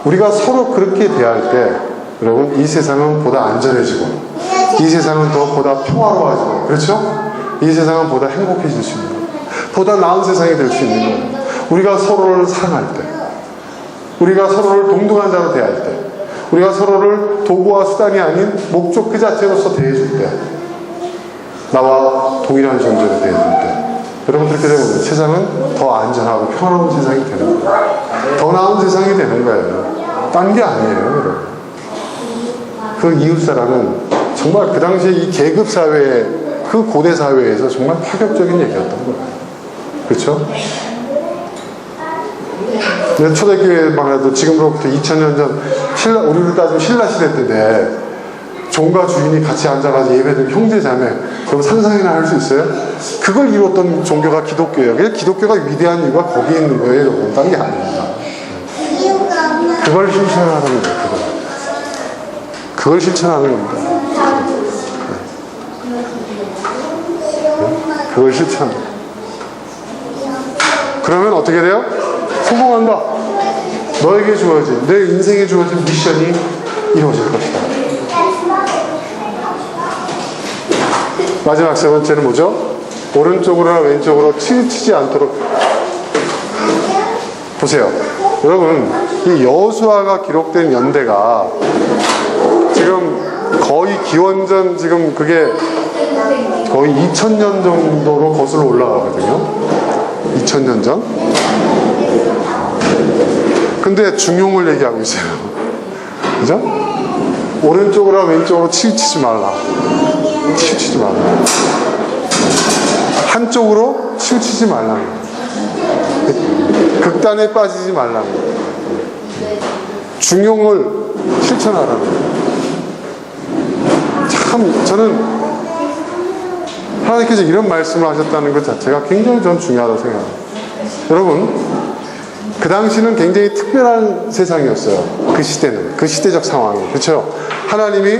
우리가 서로 그렇게 대할 때, 여러분, 이 세상은 보다 안전해지고, 이 세상은 더 보다 평화로워지고, 그렇죠? 이 세상은 보다 행복해질 수 있는 거예요. 보다 나은 세상이 될 수 있는 거예요. 우리가 서로를 사랑할 때, 우리가 서로를 동등한 자로 대할 때, 우리가 서로를 도구와 수단이 아닌 목적 그 자체로서 대해줄 때, 나와 동일한 존재로 대해줄 때, 여러분, 그렇게 되면 세상은 더 안전하고 평화로운 세상이 되는 거예요. 더 나은 세상이 되는 거예요. 딴 게 아니에요, 여러분. 그 이웃사랑은 정말 그 당시에 이 계급사회에, 그 고대 사회에서 정말 파격적인 얘기였던 거예요. 그렇죠? 초대교회만 해도 지금으로부터 2000년 전 우리를 따지면 신라 시대 때인데 종과 주인이 같이 앉아가지고 예배드리는 형제자매, 그럼 상상이나 할 수 있어요? 그걸 이뤘던 종교가 기독교예요. 그래서 기독교가 위대한 이유가 거기에 있는 거예요, 여러분. 딴 게 아닙니다. 그걸 실천하는 거예요. 그걸 실천하는 겁니다. 그걸 실천한다. 그러면 어떻게 돼요? 성공한다. 너에게 주어진, 내 인생에 주어진 미션이 이루어질 것이다. 마지막 세 번째는 뭐죠? 오른쪽으로나 왼쪽으로 치우치지 않도록. 보세요. 여러분, 이 여호수아가 기록된 연대가 지금 거의 기원전, 지금 그게 거의 2000년 정도로 거슬러 올라가거든요. 2000년 전. 근데 중용을 얘기하고 있어요. 그죠? 오른쪽으로 왼쪽으로 치우치지 말라. 치우치지 말라. 한쪽으로 치우치지 말라. 극단에 빠지지 말라. 중용을 실천하라는 거예요. 참 저는 하나님께서 이런 말씀을 하셨다는 것 자체가 굉장히 좀 중요하다고 생각합니다. 여러분, 그 당시는 굉장히 특별한 세상이었어요. 그 시대는, 그 시대적 상황이. 그렇죠? 하나님이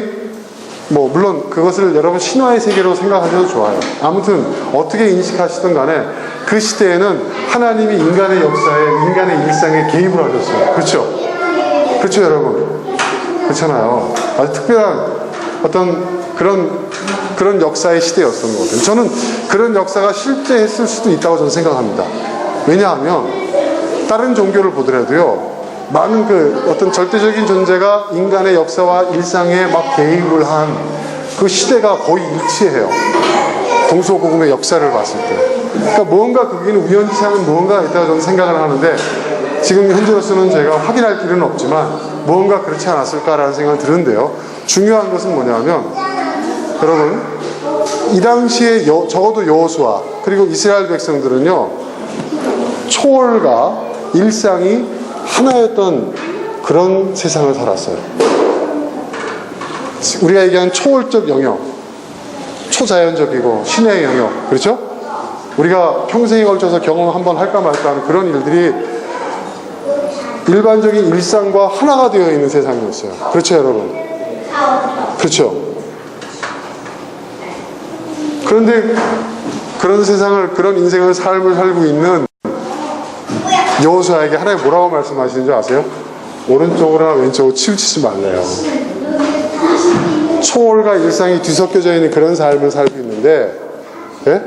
물론 그것을 여러분 신화의 세계로 생각하셔도 좋아요. 아무튼 어떻게 인식하시든 간에 그 시대에는 하나님이 인간의 역사에, 인간의 일상에 개입을 하셨어요. 그렇죠? 그렇죠, 여러분? 그렇잖아요. 아주 특별한 어떤 그런 역사의 시대였던 것 같아요. 저는 그런 역사가 실제했을 수도 있다고 저는 생각합니다. 왜냐하면 다른 종교를 보더라도요, 많은 어떤 절대적인 존재가 인간의 역사와 일상에 막 개입을 한 그 시대가 거의 일치해요. 동서고금의 역사를 봤을 때. 그러니까 뭔가 거기는 우연치 않은 무언가가 있다고 저는 생각을 하는데, 지금 현재로서는 제가 확인할 길은 없지만 무언가 그렇지 않았을까라는 생각이 드는데요. 중요한 것은 뭐냐면, 여러분, 이 당시에 적어도 여호수아 그리고 이스라엘 백성들은요, 초월과 일상이 하나였던 그런 세상을 살았어요. 우리가 얘기하는 초월적 영역, 초자연적이고 신의 영역, 그렇죠? 우리가 평생에 걸쳐서 경험 한번 할까 말까 하는 그런 일들이 일반적인 일상과 하나가 되어 있는 세상이었어요. 그렇죠, 여러분? 그렇죠? 그런데 그런 세상을, 그런 인생을, 삶을 살고 있는 여호수아에게 하나님 뭐라고 말씀하시는 줄 아세요? 오른쪽으로나 왼쪽으로 치우치지 말래요. 초월과 일상이 뒤섞여져 있는 그런 삶을 살고 있는데, 예?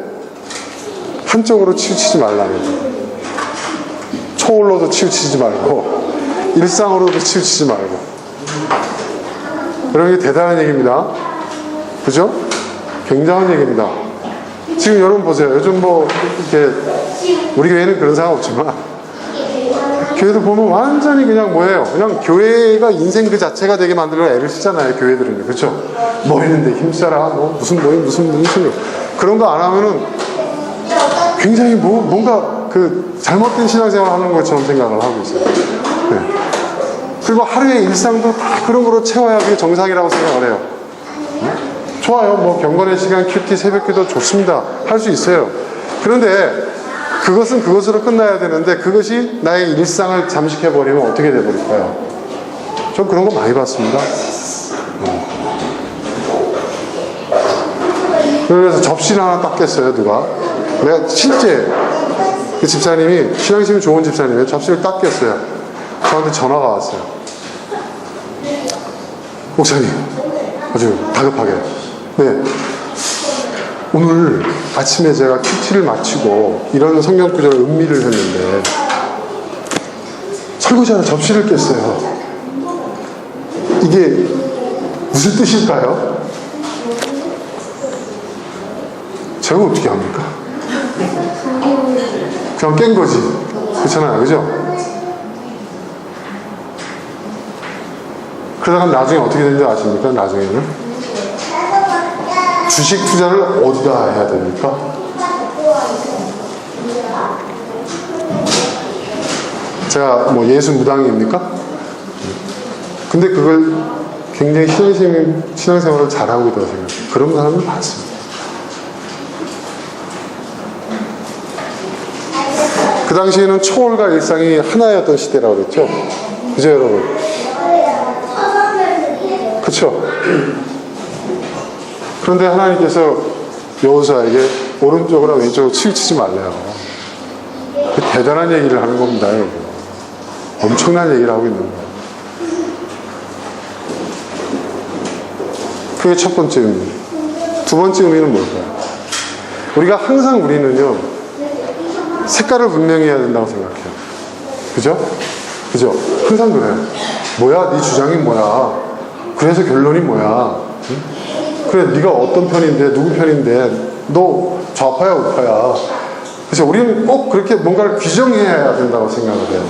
한쪽으로 치우치지 말라는 거예요. 초월로도 치우치지 말고 일상으로도 치우치지 말고. 여러분, 이게 대단한 얘기입니다. 그죠? 굉장한 얘기입니다. 지금 여러분 보세요. 요즘 이렇게 우리 교회는 그런 상황 없지만 교회들 보면 완전히 그냥 뭐예요? 그냥 교회가 인생 그 자체가 되게 만들려 애를 쓰잖아요. 교회들은요. 그렇죠? 모이는데 힘써라. 무슨 모임, 무슨 그런 거 안 하면은 굉장히 뭔가 잘못된 신앙생활 하는 것처럼 생각을 하고 있어요. 네. 그리고 하루의 일상도 다 그런 거로 채워야 그게 정상이라고 생각을 해요. 좋아요. 경건의 시간, 큐티, 새벽기도 좋습니다. 할 수 있어요. 그런데 그것은 그것으로 끝나야 되는데 그것이 나의 일상을 잠식해버리면 어떻게 돼버릴까요? 전 그런 거 많이 봤습니다. 그래서 접시를 하나 닦겠어요, 누가. 내가 실제 그 집사님이, 신앙심이 좋은 집사님이에요. 접시를 닦겠어요. 저한테 전화가 왔어요. 목사님, 아주 다급하게. 네. 오늘 아침에 제가 큐티를 마치고 이런 성경 구절을 음미를 했는데 설거지하러 접시를 깼어요. 이게 무슨 뜻일까요? 제가 어떻게 합니까? 그냥 깬 거지. 그렇잖아요. 그죠? 그러다가 나중에 어떻게 되는지 아십니까? 나중에는 주식 투자를 어디다 해야 됩니까? 제가 예수 무당입니까? 근데 그걸 굉장히 신앙생활을 잘하고 있다고 생각해요. 그런 사람은 많습니다. 그 당시에는 초월과 일상이 하나였던 시대라고 그랬죠? 그죠, 여러분? 그쵸? 그런데 하나님께서 여호수아에게 오른쪽으로 왼쪽으로 치우치지 말래요. 그 대단한 얘기를 하는 겁니다, 여러분. 엄청난 얘기를 하고 있는 거예요. 그게 첫 번째 의미. 두 번째 의미는 뭘까요? 우리가 항상 우리는요, 색깔을 분명히 해야 된다고 생각해요. 그죠? 그죠? 항상 그래요. 뭐야? 네 주장이 뭐야? 그래서 결론이 뭐야? 응? 그래, 네가 어떤 편인데, 누구 편인데, 너 좌파야, 우파야. 그래서 우리는 꼭 그렇게 뭔가를 규정해야 된다고 생각을 해요.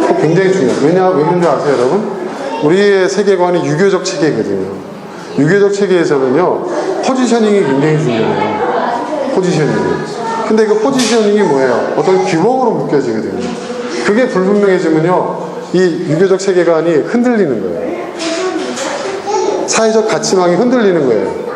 꼭 굉장히 중요해요. 왜 그런지 아세요, 여러분? 우리의 세계관이 유교적 체계거든요. 유교적 체계에서는요, 포지셔닝이 굉장히 중요해요. 포지셔닝이. 근데 그 포지셔닝이 뭐예요? 어떤 규범으로 묶여지거든요. 그게 불분명해지면요, 이 유교적 세계관이 흔들리는 거예요. 사회적 가치망이 흔들리는 거예요.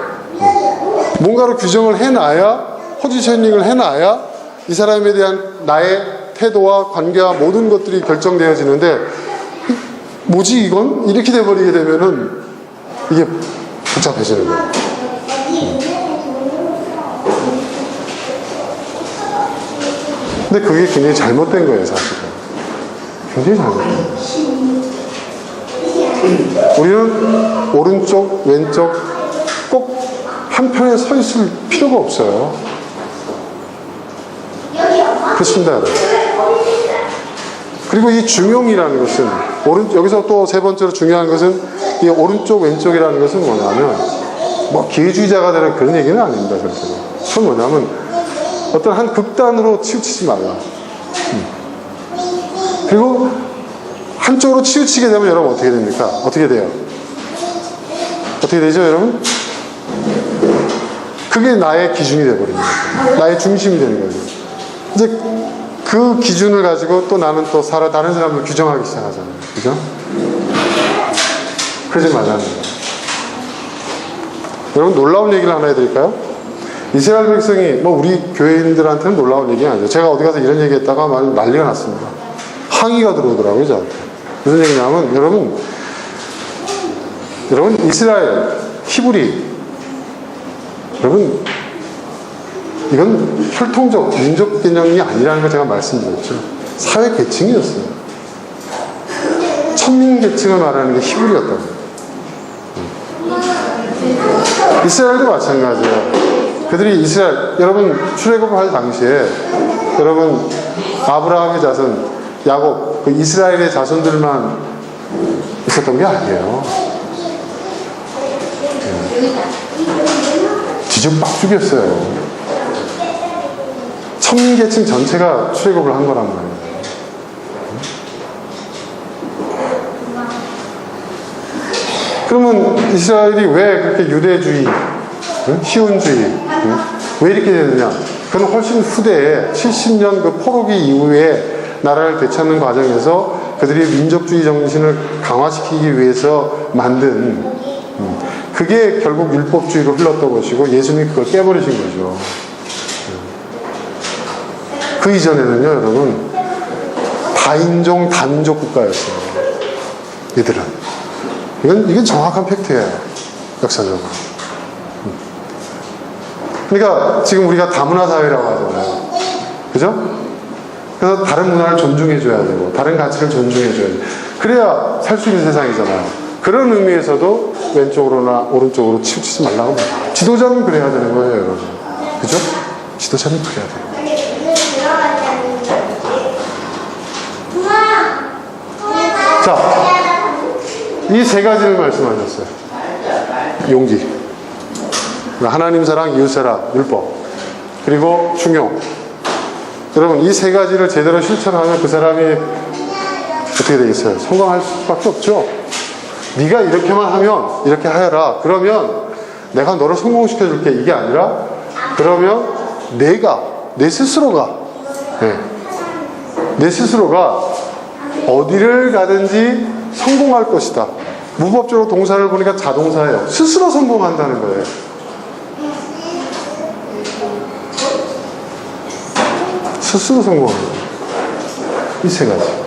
뭔가를 규정을 해놔야, 포지셔닝을 해놔야 이 사람에 대한 나의 태도와 관계와 모든 것들이 결정되어지는데, 뭐지 이건? 이렇게 돼버리게 되면은 이게 복잡해지는 거예요. 근데 그게 굉장히 잘못된 거예요, 사실은. 굉장히 잘못된 거예요. 우리는 오른쪽, 왼쪽 꼭 한편에 서 있을 필요가 없어요. 그렇습니다, 여러분. 그리고 이 중용이라는 것은, 여기서 또 세 번째로 중요한 것은, 이 오른쪽, 왼쪽이라는 것은 뭐냐면, 뭐, 기회주의자가 되는 그런 얘기는 아닙니다, 절대로. 그건 뭐냐면, 어떤 한 극단으로 치우치지 말라. 그리고, 한쪽으로 치우치게 되면 여러분 어떻게 됩니까? 어떻게 돼요? 어떻게 되죠, 여러분? 그게 나의 기준이 되어버립니다. 나의 중심이 되는 거죠. 이제, 그 기준을 가지고 또 나는 또 다른 사람을 규정하기 시작하잖아요. 그죠? 그러지 말라는 거예요. 여러분, 놀라운 얘기를 하나 해드릴까요? 이스라엘 백성이, 뭐, 우리 교회인들한테는 놀라운 얘기가 아니죠. 제가 어디 가서 이런 얘기 했다가 난리가 났습니다. 항의가 들어오더라고요, 저한테. 무슨 얘기냐면, 여러분, 이스라엘, 히브리, 여러분, 이건 혈통적, 민족 개념이 아니라는 걸 제가 말씀드렸죠. 사회 계층이었어요. 천민 계층을 말하는 게 히브리였다고. 이스라엘도 마찬가지예요. 그들이 여러분, 출애굽할 당시에, 여러분, 아브라함의 자손, 야곱, 그 이스라엘의 자손들만 있었던 게 아니에요. 뒤죽박 죽였어요. 천민계층 전체가 출애굽을 한 거란 말이에요. 그러면 이스라엘이 왜 그렇게 유대주의, 시온주의, 왜 이렇게 되느냐? 그건 훨씬 후대에 70년 그 포로기 이후에 나라를 되찾는 과정에서 그들이 민족주의 정신을 강화시키기 위해서 만든, 그게 결국 율법주의로 흘렀던 것이고 예수님이 그걸 깨버리신 거죠. 그 이전에는요, 여러분, 다인종, 단족 국가였어요. 이들은. 이건 정확한 팩트예요. 역사적으로. 그러니까 지금 우리가 다문화 사회라고 하잖아요. 그죠? 그래서 다른 문화를 존중해줘야 되고, 다른 가치를 존중해줘야 돼. 그래야 살 수 있는 세상이잖아요. 그런 의미에서도 왼쪽으로나 오른쪽으로 치우치지 말라고 합니다. 지도자는 그래야 되는 거예요, 여러분. 그죠? 지도자는 그래야 돼요. 자, 이 세 가지를 말씀하셨어요. 용기. 하나님 사랑, 이웃 사랑, 율법. 그리고 중용. 여러분, 이 세 가지를 제대로 실천하면 그 사람이 어떻게 되겠어요? 성공할 수밖에 없죠. 네가 이렇게만 하면, 이렇게 하여라. 그러면 내가 너를 성공시켜줄게. 이게 아니라, 그러면 내 스스로가, 내 스스로가 어디를 가든지 성공할 것이다. 무법적으로 동사를 보니까 자동사예요. 스스로 성공한다는 거예요. 스스로 성공하는 거예요. 이 세 가지.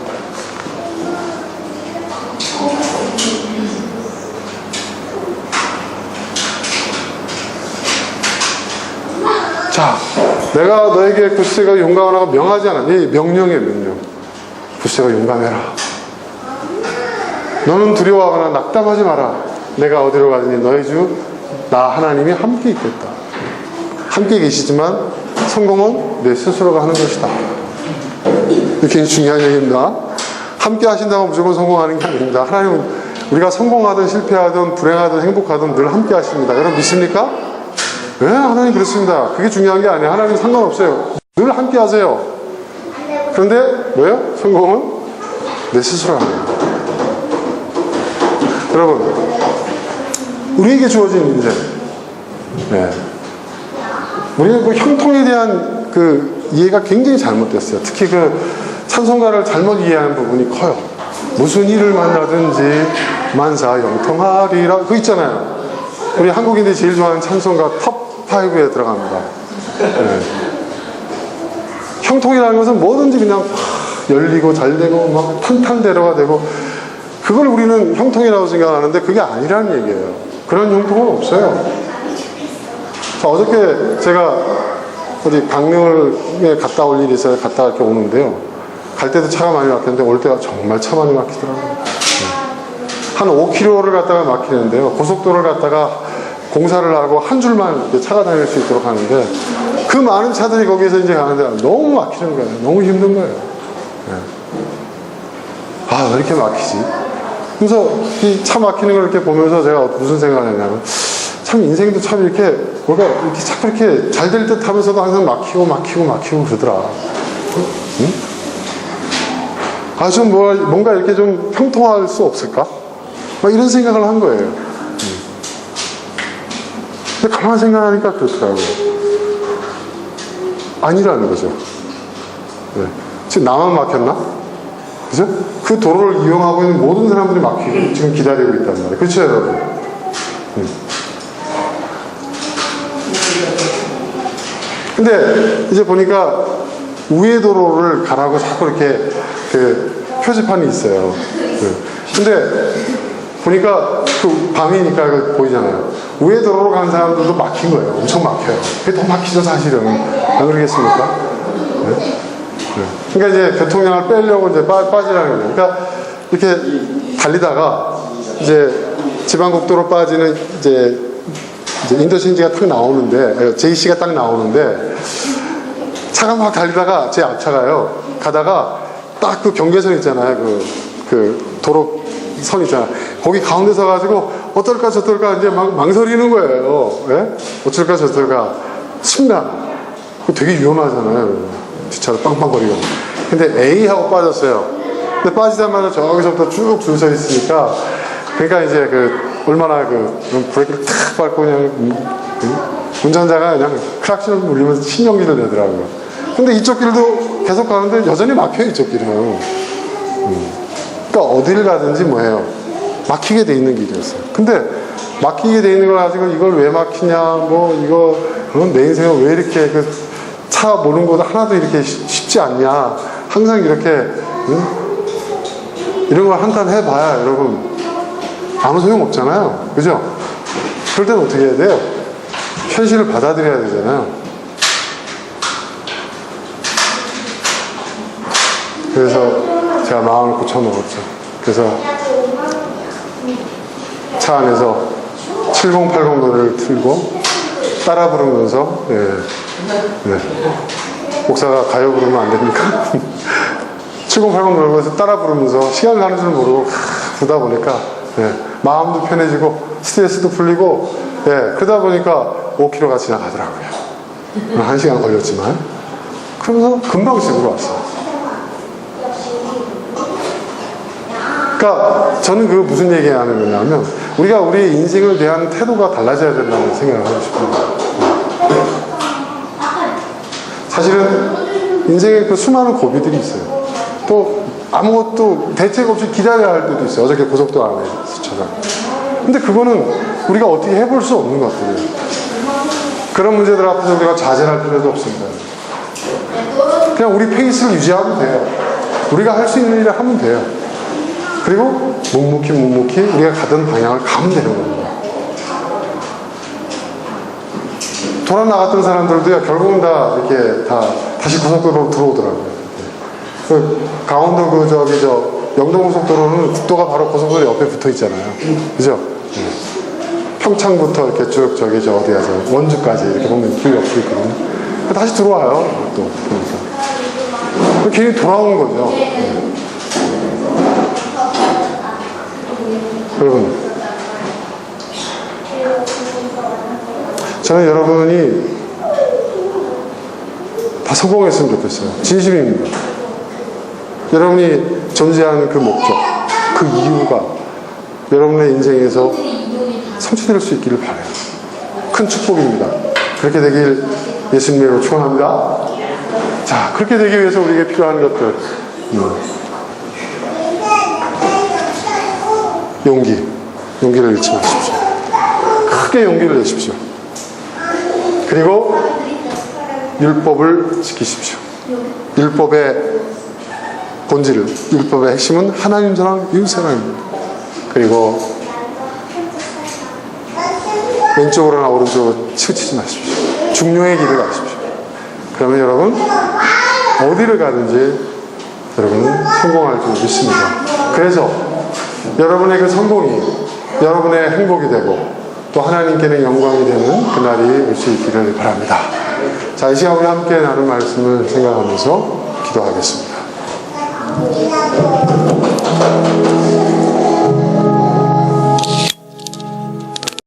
자, 내가 너에게 굳세가 용감하라고 명하지 않아. 이 명령이에요, 명령. 굳세가 용감해라. 너는 두려워하거나 낙담하지 마라. 내가 어디로 가든지 너희 주 나 하나님이 함께 있겠다. 함께 계시지만 성공은 내 스스로가 하는 것이다. 이렇게 중요한 얘기입니다. 함께 하신다고 무조건 성공하는 게 아닙니다. 하나님은 우리가 성공하든 실패하든 불행하든 행복하든 늘 함께 하십니다. 여러분 믿습니까? 네, 하나님 그렇습니다. 그게 중요한 게 아니에요. 하나님 상관없어요. 늘 함께 하세요. 그런데 뭐예요? 성공은 내 스스로 하는 거예요. 여러분, 우리에게 주어진 인생, 네. 우리는 그 형통에 대한 그 이해가 굉장히 잘못됐어요. 특히 그 찬송가를 잘못 이해하는 부분이 커요. 무슨 일을 만나든지 만사 형통하리라, 그거 있잖아요. 우리 한국인들이 제일 좋아하는 찬송가 톱5에 들어갑니다. 네. 형통이라는 것은 뭐든지 그냥 열리고 잘 되고 막 탄탄대로가 되고, 그걸 우리는 형통이라고 생각하는데 그게 아니라는 얘기예요. 그런 형통은 없어요. 자, 어저께 제가 어디 강릉에 갔다 올 일이 있어요. 갔다 이렇게 오는데요. 갈 때도 차가 많이 막혔는데 올 때가 정말 차 많이 막히더라고요. 한 5km를 갔다가 막히는데요. 고속도로를 갔다가 공사를 하고 한 줄만 이렇게 차가 다닐 수 있도록 하는데, 그 많은 차들이 거기서 이제 가는데 너무 막히는 거예요. 너무 힘든 거예요. 네. 아, 왜 이렇게 막히지? 그래서 이 차 막히는 걸 이렇게 보면서 제가 무슨 생각을 했냐면, 참 인생도 참 이렇게 뭔가 이렇게 자꾸 이렇게 잘 될 듯 하면서도 항상 막히고 그러더라. 응? 아, 좀 뭔가 이렇게 좀 형통할 수 없을까? 막 이런 생각을 한 거예요. 근데 가만히 생각하니까 그렇더라고요. 아니라는 거죠. 네. 지금 나만 막혔나? 그죠? 그 도로를 이용하고 있는 모든 사람들이 막히고 지금 기다리고 있단 말이에요. 그렇죠, 여러분? 근데 이제 보니까 우회 도로를 가라고 자꾸 이렇게 그 표지판이 있어요. 근데 보니까 그 밤이니까 보이잖아요. 우회 도로로 간 사람들도 막힌 거예요. 엄청 막혀요. 그게 더 막히죠, 사실은. 안 그러겠습니까? 네? 그러니까 이제 교통량을 빼려고 이제 빠지라는 거예요. 그러니까 이렇게 달리다가 이제 지방국도로 빠지는 이제 인터체인지가 딱 나오는데, JC가 딱 나오는데, 차가 막 달리다가 제 앞차가요. 가다가 딱 그 경계선 있잖아요. 그 도로 선 있잖아요. 거기 가운데 서가지고 어떨까 저떨까 이제 막 망설이는 거예요. 예? 어쩔까 저떨까. 순간. 그거 되게 위험하잖아요. 뒷차로 빵빵거리고. 근데 A하고 빠졌어요. 근데 빠지자마자 저기서부터 쭉 줄 서 있으니까, 그러니까 이제 얼마나 브레이크를 탁 밟고 그냥 운전자가 그냥 클락션을 울리면서 신용기를 내더라고요. 근데 이쪽 길도 계속 가는데 여전히 막혀요, 이쪽 길은. 그러니까 어딜 가든지 뭐예요, 막히게 돼 있는 길이었어요. 근데 막히게 돼 있는 걸 가지고 이걸 왜 막히냐, 내 인생은 왜 이렇게 차 모는 것도 하나도 이렇게 쉽지 않냐, 항상 이렇게 이런 걸 한탄 해봐야 여러분 아무 소용 없잖아요. 그죠? 그럴 때는 어떻게 해야 돼요? 현실을 받아들여야 되잖아요. 그래서 제가 마음을 고쳐먹었죠. 그래서 차 안에서 7080 노래를 틀고 따라 부르면서, 목사가 가요 부르면 안 됩니까? 7080 노래에서 따라 부르면서 시간 가는 줄 모르고 부르다 보니까 마음도 편해지고 스트레스도 풀리고, 그러다 보니까 5km가 지나가더라고요. 1시간 걸렸지만. 그러면서 금방 집으로 왔어요. 그러니까 저는 무슨 얘기 하는 거냐면, 우리가 우리 인생을 대한 태도가 달라져야 된다는 생각을 하고 싶습니다. 사실은 인생에 수많은 고비들이 있어요. 또 아무것도 대책 없이 기다려야 할 때도 있어요. 어저께 고속도로 안에 스쳐가. 근데 그거는 우리가 어떻게 해볼 수 없는 것들이에요. 그런 문제들 앞에서 우리가 자제할 필요도 없습니다. 그냥 우리 페이스를 유지하면 돼요. 우리가 할 수 있는 일을 하면 돼요. 그리고 묵묵히 우리가 가던 방향을 가면 되는 겁니다. 돌아 나갔던 사람들도요, 결국은 다 이렇게 다시 고속도로로 들어오더라고요. 강원도 영동고속도로는 국도가 바로 고속도로 옆에 붙어 있잖아요. 그죠? 평창부터 이렇게 쭉 어디야, 원주까지 이렇게 보면 길 옆에 있거든요. 다시 들어와요, 또. 그러니까. 괜히 돌아오는 거죠. 여러분, 저는 여러분이 다 성공했으면 좋겠어요. 진심입니다. 여러분이 존재하는 그 목적, 그 이유가 여러분의 인생에서 성취될 수 있기를 바라요. 큰 축복입니다. 그렇게 되길 예수님으로 축원합니다. 자, 그렇게 되기 위해서 우리에게 필요한 것들, 용기를 잃지 마십시오. 크게 용기를 내십시오. 그리고 율법을 지키십시오. 율법의 본질을, 율법의 핵심은 하나님 사랑, 이웃 사랑입니다. 그리고 왼쪽으로나 오른쪽으로 치우치지 마십시오. 중요의 길을 가십시오. 그러면 여러분 어디를 가든지 여러분은 성공할 줄 믿습니다. 그래서 여러분의 그 성공이 여러분의 행복이 되고 또 하나님께는 영광이 되는 그날이 올 수 있기를 바랍니다. 자, 이 시간 우리 함께 나눈 말씀을 생각하면서 기도하겠습니다.